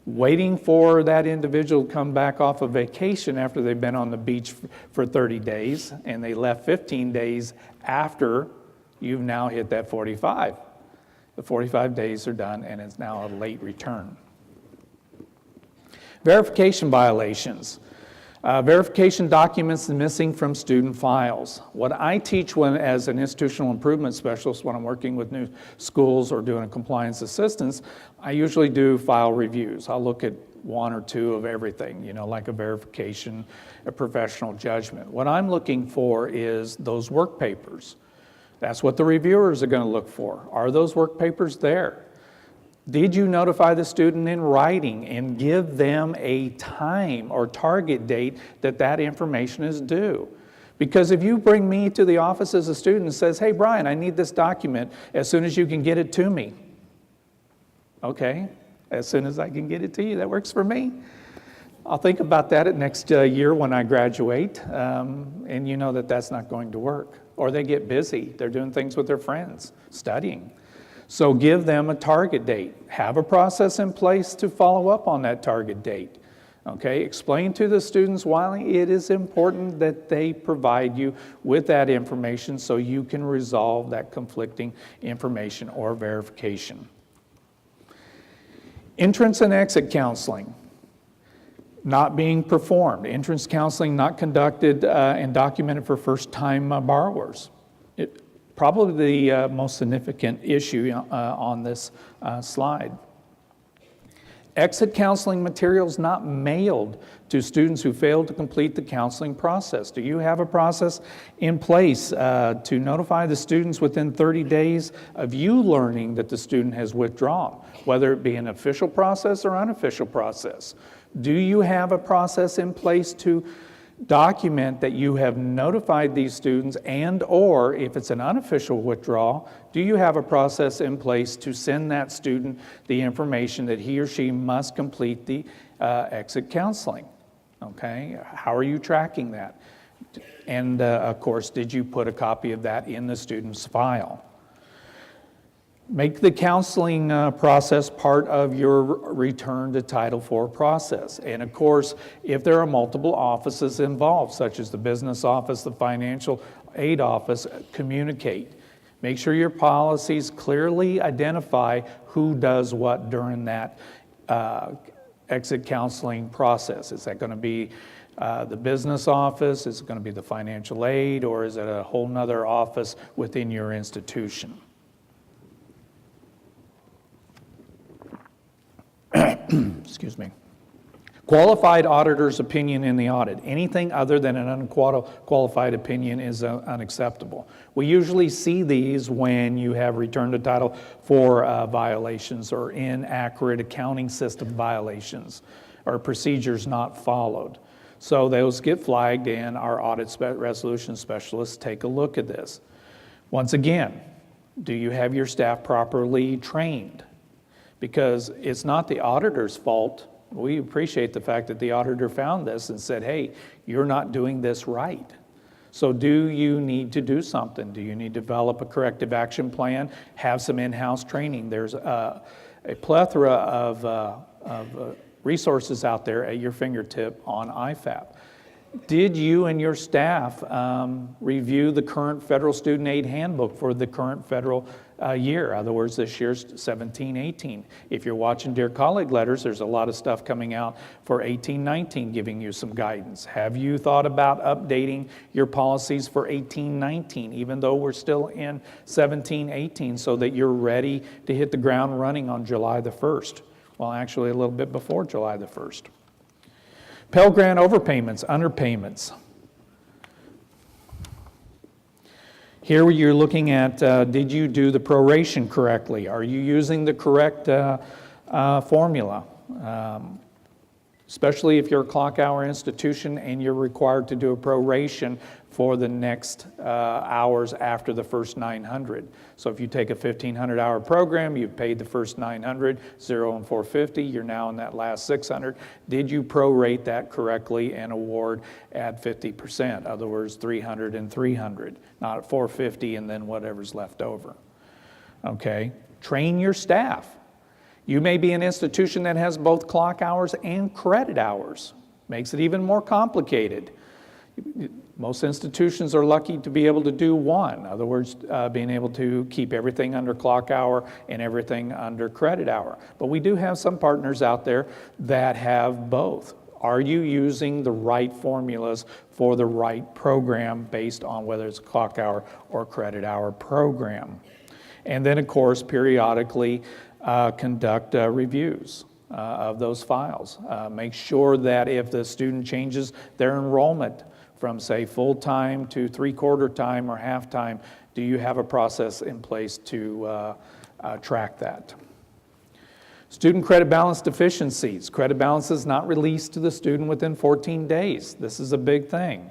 Speaker 1: Waiting for that individual to come back off of vacation after they've been on the beach for 30 days and they left 15 days after you've now hit that 45. The 45 days are done and it's now a late return. Verification violations. Verification documents missing from student files. What I teach as an institutional improvement specialist when I'm working with new schools or doing a compliance assistance, I usually do file reviews. I'll look at one or two of everything, like a verification, a professional judgment. What I'm looking for is those work papers. That's what the reviewers are going to look for. Are those work papers there? Did you notify the student in writing and give them a time or target date that information is due? Because if you bring me to the office as a student and says, hey, Brian, I need this document as soon as you can get it to me. Okay, as soon as I can get it to you, that works for me. I'll think about that at next year when I graduate, and you know that that's not going to work. Or they get busy. They're doing things with their friends, studying. So give them a target date. Have a process in place to follow up on that target date. Okay, explain to the students why it is important that they provide you with that information so you can resolve that conflicting information or verification. Entrance and exit counseling not being performed. Entrance counseling not conducted and documented for first-time borrowers. Probably the most significant issue on this slide. Exit counseling materials not mailed to students who failed to complete the counseling process. Do you have a process in place to notify the students within 30 days of you learning that the student has withdrawn, whether it be an official process or unofficial process? Do you have a process in place to document that you have notified these students, and or if it's an unofficial withdrawal, do you have a process in place to send that student the information that he or she must complete the exit counseling? Okay, how are you tracking that? And of course, did you put a copy of that in the student's file? Make the counseling process part of your return to Title IV process. And of course, if there are multiple offices involved, such as the business office, the financial aid office, communicate. Make sure your policies clearly identify who does what during that exit counseling process. Is that going to be the business office? Is it going to be the financial aid? Or is it a whole nother office within your institution? Excuse me. Qualified auditor's opinion in the audit. Anything other than an unqualified opinion is unacceptable. We usually see these when you have return to Title IV violations or inaccurate accounting system violations or procedures not followed. So those get flagged and our audit resolution specialists take a look at this. Once again, do you have your staff properly trained? Because it's not the auditor's fault. We appreciate the fact that the auditor found this and said, hey, you're not doing this right. So do you need to do something? Do you need to develop a corrective action plan? Have some in-house training? There's a plethora of resources out there at your fingertip on IFAP. Did you and your staff review the current federal student aid handbook for the current federal year? In other words, this year's 17-18. If you're watching Dear Colleague Letters, there's a lot of stuff coming out for 18-19 giving you some guidance. Have you thought about updating your policies for 18-19, even though we're still in 17-18, so that you're ready to hit the ground running on July the 1st? Well, actually a little bit before July the 1st. Pell Grant overpayments, underpayments. Here you're looking at, did you do the proration correctly? Are you using the correct formula. Especially if you're a clock hour institution and you're required to do a proration for the next hours after the first 900. So if you take a 1,500-hour program, you've paid the first 900, 0 and 450, you're now in that last 600. Did you prorate that correctly and award at 50%? Other words, 300 and 300, not at 450 and then whatever's left over. Okay, train your staff. You may be an institution that has both clock hours and credit hours. Makes it even more complicated. Most institutions are lucky to be able to do one. In other words, being able to keep everything under clock hour and everything under credit hour. But we do have some partners out there that have both. Are you using the right formulas for the right program based on whether it's a clock hour or credit hour program? And then, of course, periodically conduct reviews of those files. Make sure that if the student changes their enrollment from, say, full-time to three-quarter time or half-time, do you have a process in place to track that? Student credit balance deficiencies. Credit balance is not released to the student within 14 days. This is a big thing.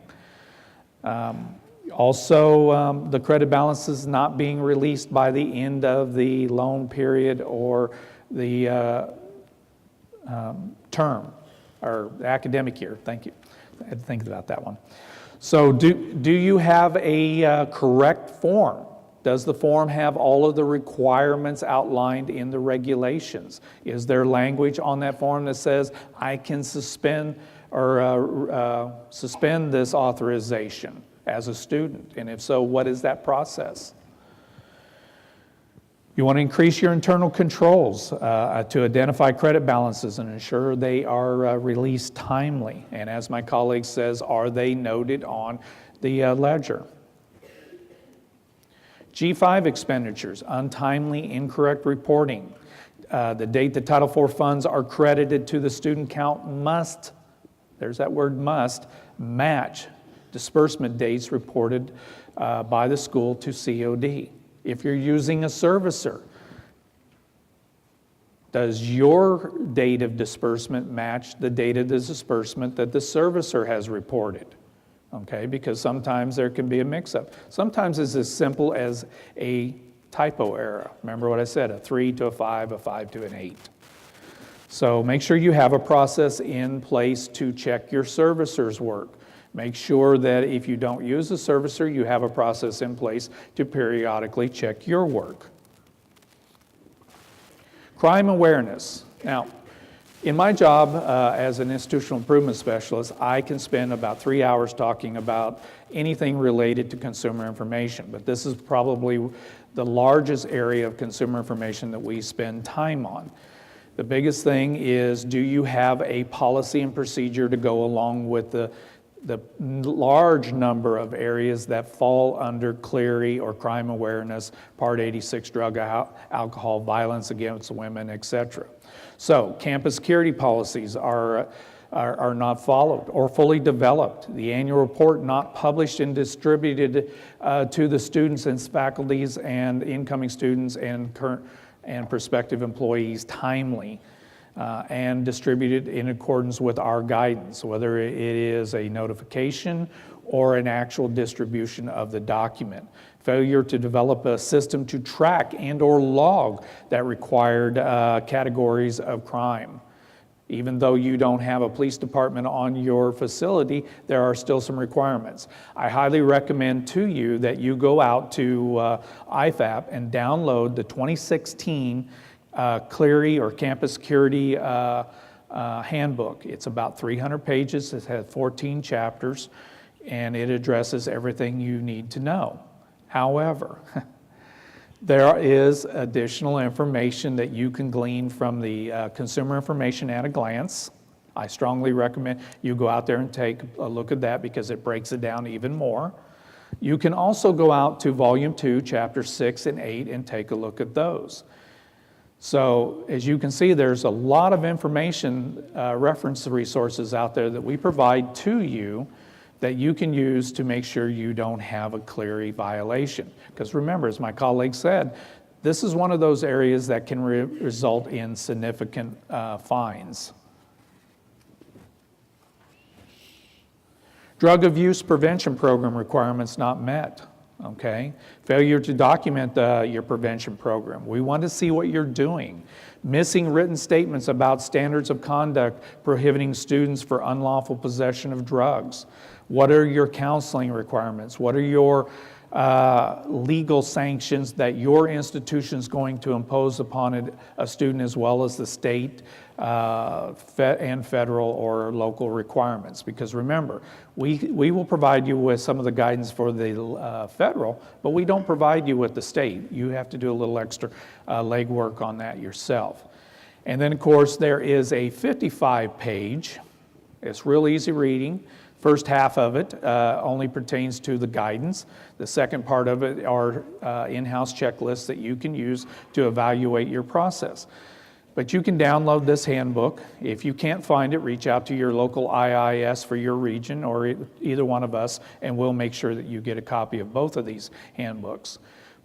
Speaker 1: Also, the credit balance is not being released by the end of the loan period or the term or academic year. Thank you. I had to think about that one. So do you have a correct form? Does the form have all of the requirements outlined in the regulations? Is there language on that form that says I can suspend or suspend this authorization as a student? And if so, what is that process? You want to increase your internal controls to identify credit balances and ensure they are released timely. And as my colleague says, are they noted on the ledger? G5 expenditures, untimely, incorrect reporting. The date the Title IV funds are credited to the student count must, there's that word must, match disbursement dates reported by the school to COD. If you're using a servicer, does your date of disbursement match the date of the disbursement that the servicer has reported? Okay, because sometimes there can be a mix-up. Sometimes it's as simple as a typo error. Remember what I said, a 3 to a 5 to an 8. So make sure you have a process in place to check your servicer's work. Make sure that if you don't use a servicer, you have a process in place to periodically check your work. Crime awareness. Now, in my job as an institutional improvement specialist, I can spend about 3 hours talking about anything related to consumer information, but this is probably the largest area of consumer information that we spend time on. The biggest thing is, do you have a policy and procedure to go along with the large number of areas that fall under Clery or crime awareness, Part 86, drug, alcohol, violence against women, etc. So campus security policies are not followed or fully developed. The annual report not published and distributed to the students and faculties and incoming students and current and prospective employees timely. And distributed in accordance with our guidance, whether it is a notification or an actual distribution of the document. Failure to develop a system to track and or log that required categories of crime. Even though you don't have a police department on your facility, there are still some requirements. I highly recommend to you that you go out to IFAP and download the 2016 Clery or Campus Security Handbook. It's about 300 pages. It has 14 chapters, and it addresses everything you need to know. However, there is additional information that you can glean from the Consumer Information at a Glance. I strongly recommend you go out there and take a look at that because it breaks it down even more. You can also go out to Volume 2, Chapters 6 and 8, and take a look at those. So as you can see, there's a lot of information, reference resources out there that we provide to you that you can use to make sure you don't have a Clery violation. Because remember, as my colleague said, This is one of those areas that can result in significant fines. Drug abuse prevention program requirements not met. Okay, failure to document your prevention program. We want to see what you're doing. Missing written statements about standards of conduct prohibiting students for unlawful possession of drugs. What are your counseling requirements? What are your legal sanctions that your institution is going to impose upon a student, as well as the state and federal or local requirements? Because remember, we will provide you with some of the guidance for the federal, but we don't provide you with the state. You have to do a little extra legwork on that yourself. And then, of course, there is a 55-page. It's real easy reading. First half of it only pertains to the guidance. The second part of it are in-house checklists that you can use to evaluate your process. But you can download this handbook. If you can't find it, reach out to your local IIS for your region or either one of us, and we'll make sure that you get a copy of both of these handbooks.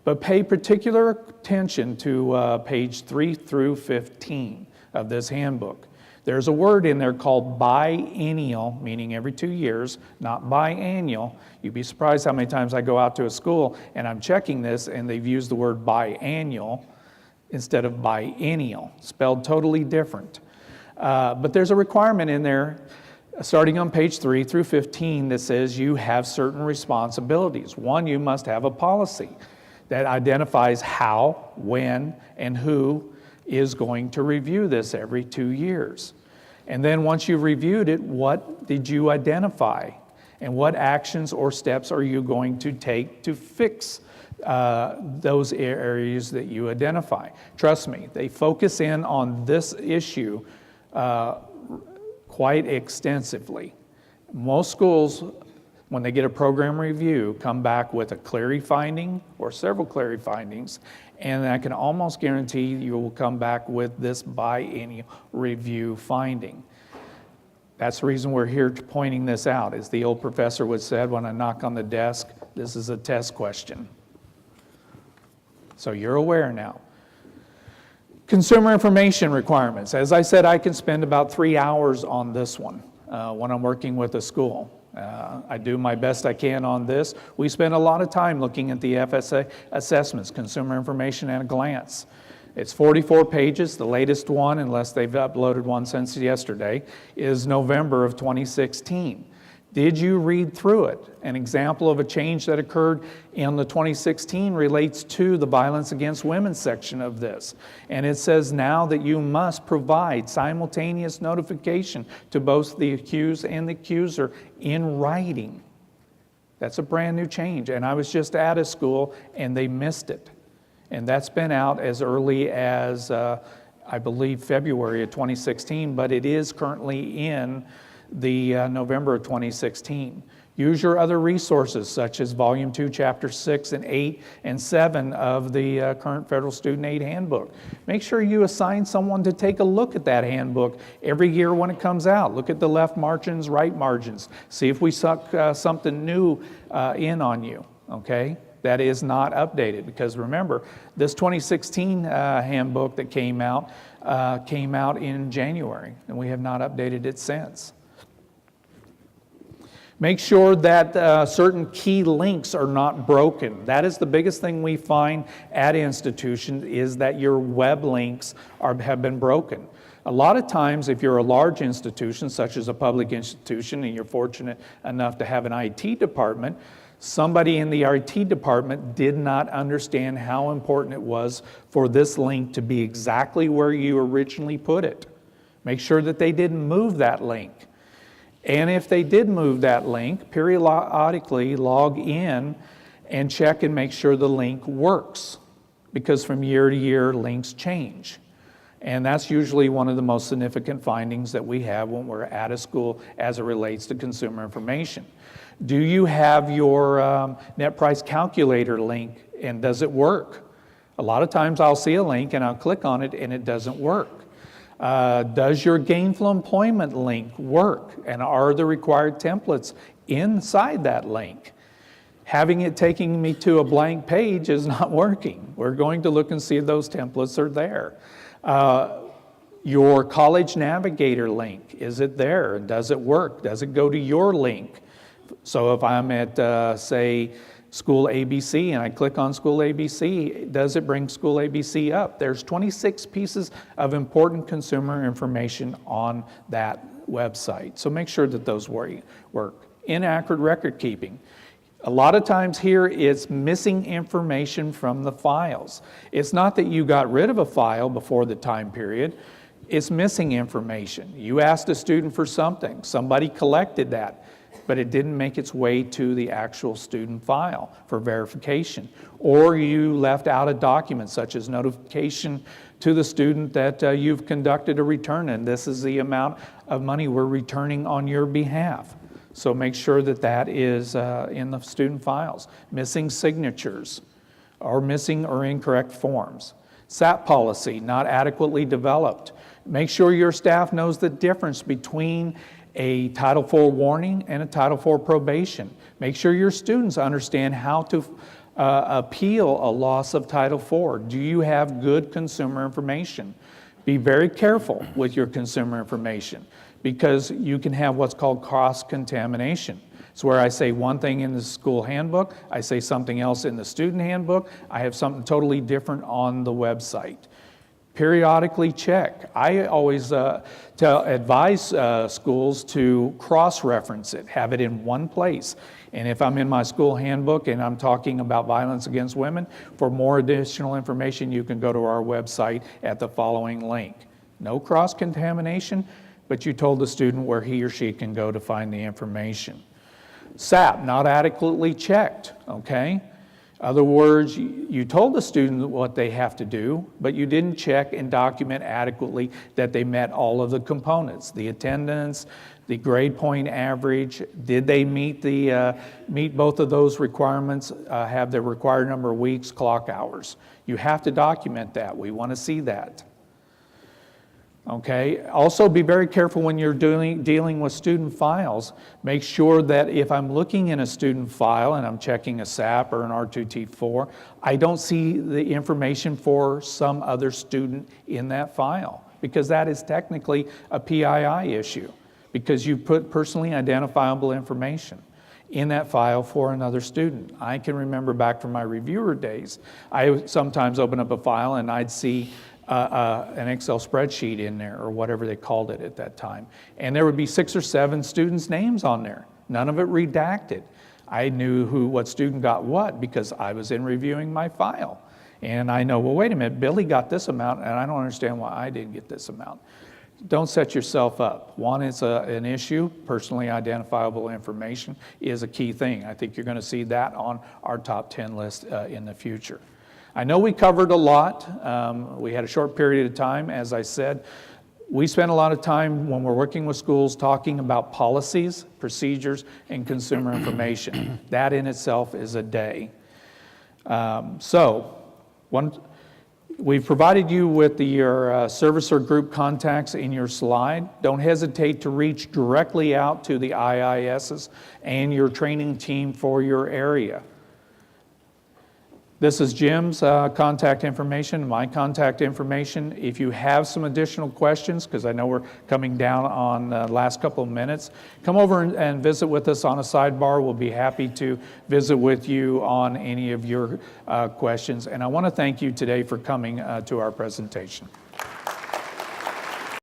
Speaker 1: But pay particular attention to page 3 through 15 of this handbook. There's a word in there called biennial, meaning every 2 years, not biannual. You'd be surprised how many times I go out to a school and I'm checking this and they've used the word biannual instead of biennial, spelled totally different. But there's a requirement in there starting on page 3 through 15 that says you have certain responsibilities. One, you must have a policy that identifies how, when, and who is going to review this every 2 years. And then once you've reviewed it, what did you identify? And what actions or steps are you going to take to fix those areas that you identify? Trust me, they focus in on this issue quite extensively. Most schools, when they get a program review, come back with a clery finding or several clery findings, and I can almost guarantee you will come back with this biennial review finding. That's the reason we're here pointing this out. As the old professor would say, when I knock on the desk, this is a test question. So you're aware now. Consumer information requirements. As I said, I can spend about 3 hours on this one when I'm working with a school. I do my best I can on this. We spend a lot of time looking at the FSA assessments, Consumer Information at a Glance. It's 44 pages. The latest one, unless they've uploaded one since yesterday, is November of 2016. Did you read through it? An example of a change that occurred in the 2016 relates to the violence against women section of this. And it says now that you must provide simultaneous notification to both the accused and the accuser in writing. That's a brand new change. And I was just at a school and they missed it. And that's been out as early as, I believe, February of 2016, but it is currently in the November of 2016. Use your other resources such as Volume 2, Chapter 6 and 8 and 7 of the current Federal Student Aid Handbook. Make sure you assign someone to take a look at that handbook every year when it comes out. Look at the left margins, right margins. See if we suck something new in on you, okay? That is not updated, because remember, this 2016 handbook that came out in January, and we have not updated it since. Make sure that certain key links are not broken. That is the biggest thing we find at institutions, is that your web links have been broken. A lot of times, if you're a large institution, such as a public institution, and you're fortunate enough to have an IT department, somebody in the IT department did not understand how important it was for this link to be exactly where you originally put it. Make sure that they didn't move that link. And if they did move that link, periodically log in and check and make sure the link works, because from year to year, links change. And that's usually one of the most significant findings that we have when we're at a school as it relates to consumer information. Do you have your net price calculator link, and does it work? A lot of times I'll see a link and I'll click on it and it doesn't work. Does your gainful employment link work? And are the required templates inside that link? Having it taking me to a blank page is not working. We're going to look and see if those templates are there. Your College Navigator link, is it there? Does it work? Does it go to your link? So if I'm at, say, School ABC and I click on School ABC, does it bring School ABC up? There's 26 pieces of important consumer information on that website. So make sure that those work. Inaccurate record keeping. A lot of times here it's missing information from the files. It's not that you got rid of a file before the time period. It's missing information. You asked a student for something. Somebody collected that, but it didn't make its way to the actual student file for verification. Or you left out a document such as notification to the student that you've conducted a return and this is the amount of money we're returning on your behalf. So make sure that that is in the student files. Missing signatures or missing or incorrect forms. SAP policy not adequately developed. Make sure your staff knows the difference between a Title IV warning and a Title IV probation. Make sure your students understand how to appeal a loss of Title IV. Do you have good consumer information? Be very careful with your consumer information because you can have what's called cross-contamination. It's where I say one thing in the school handbook, I say something else in the student handbook, I have something totally different on the website. Periodically check. I always advise schools to cross-reference it, have it in one place. And if I'm in my school handbook and I'm talking about violence against women, for more additional information, you can go to our website at the following link. No cross-contamination, but you told the student where he or she can go to find the information. SAP, not adequately checked, okay? Other words, you told the student what they have to do, but you didn't check and document adequately that they met all of the components, the attendance, the grade point average. Did they meet both of those requirements, have the required number of weeks, clock hours? You have to document that. We want to see that. Okay, also be very careful when you're dealing with student files. Make sure that if I'm looking in a student file and I'm checking a SAP or an R2T4, I don't see the information for some other student in that file because that is technically a PII issue because you put personally identifiable information in that file for another student. I can remember back from my reviewer days, I would sometimes open up a file and I'd see an Excel spreadsheet in there or whatever they called it at that time. And there would be 6 or 7 students' names on there, none of it redacted. I knew what student got what because I was in reviewing my file. And I know, well, wait a minute, Billy got this amount and I don't understand why I didn't get this amount. Don't set yourself up. One, it's an issue. Personally identifiable information is a key thing. I think you're going to see that on our top 10 list in the future. I know we covered a lot. We had a short period of time. As I said, we spend a lot of time when we're working with schools talking about policies, procedures, and consumer information. That in itself is a day. We've provided you with your service or group contacts in your slide. Don't hesitate to reach directly out to the IISs and your training team for your area. This is Jim's contact information, my contact information. If you have some additional questions, because I know we're coming down on the last couple of minutes, come over and visit with us on a sidebar. We'll be happy to visit with you on any of your questions. And I want to thank you today for coming to our presentation.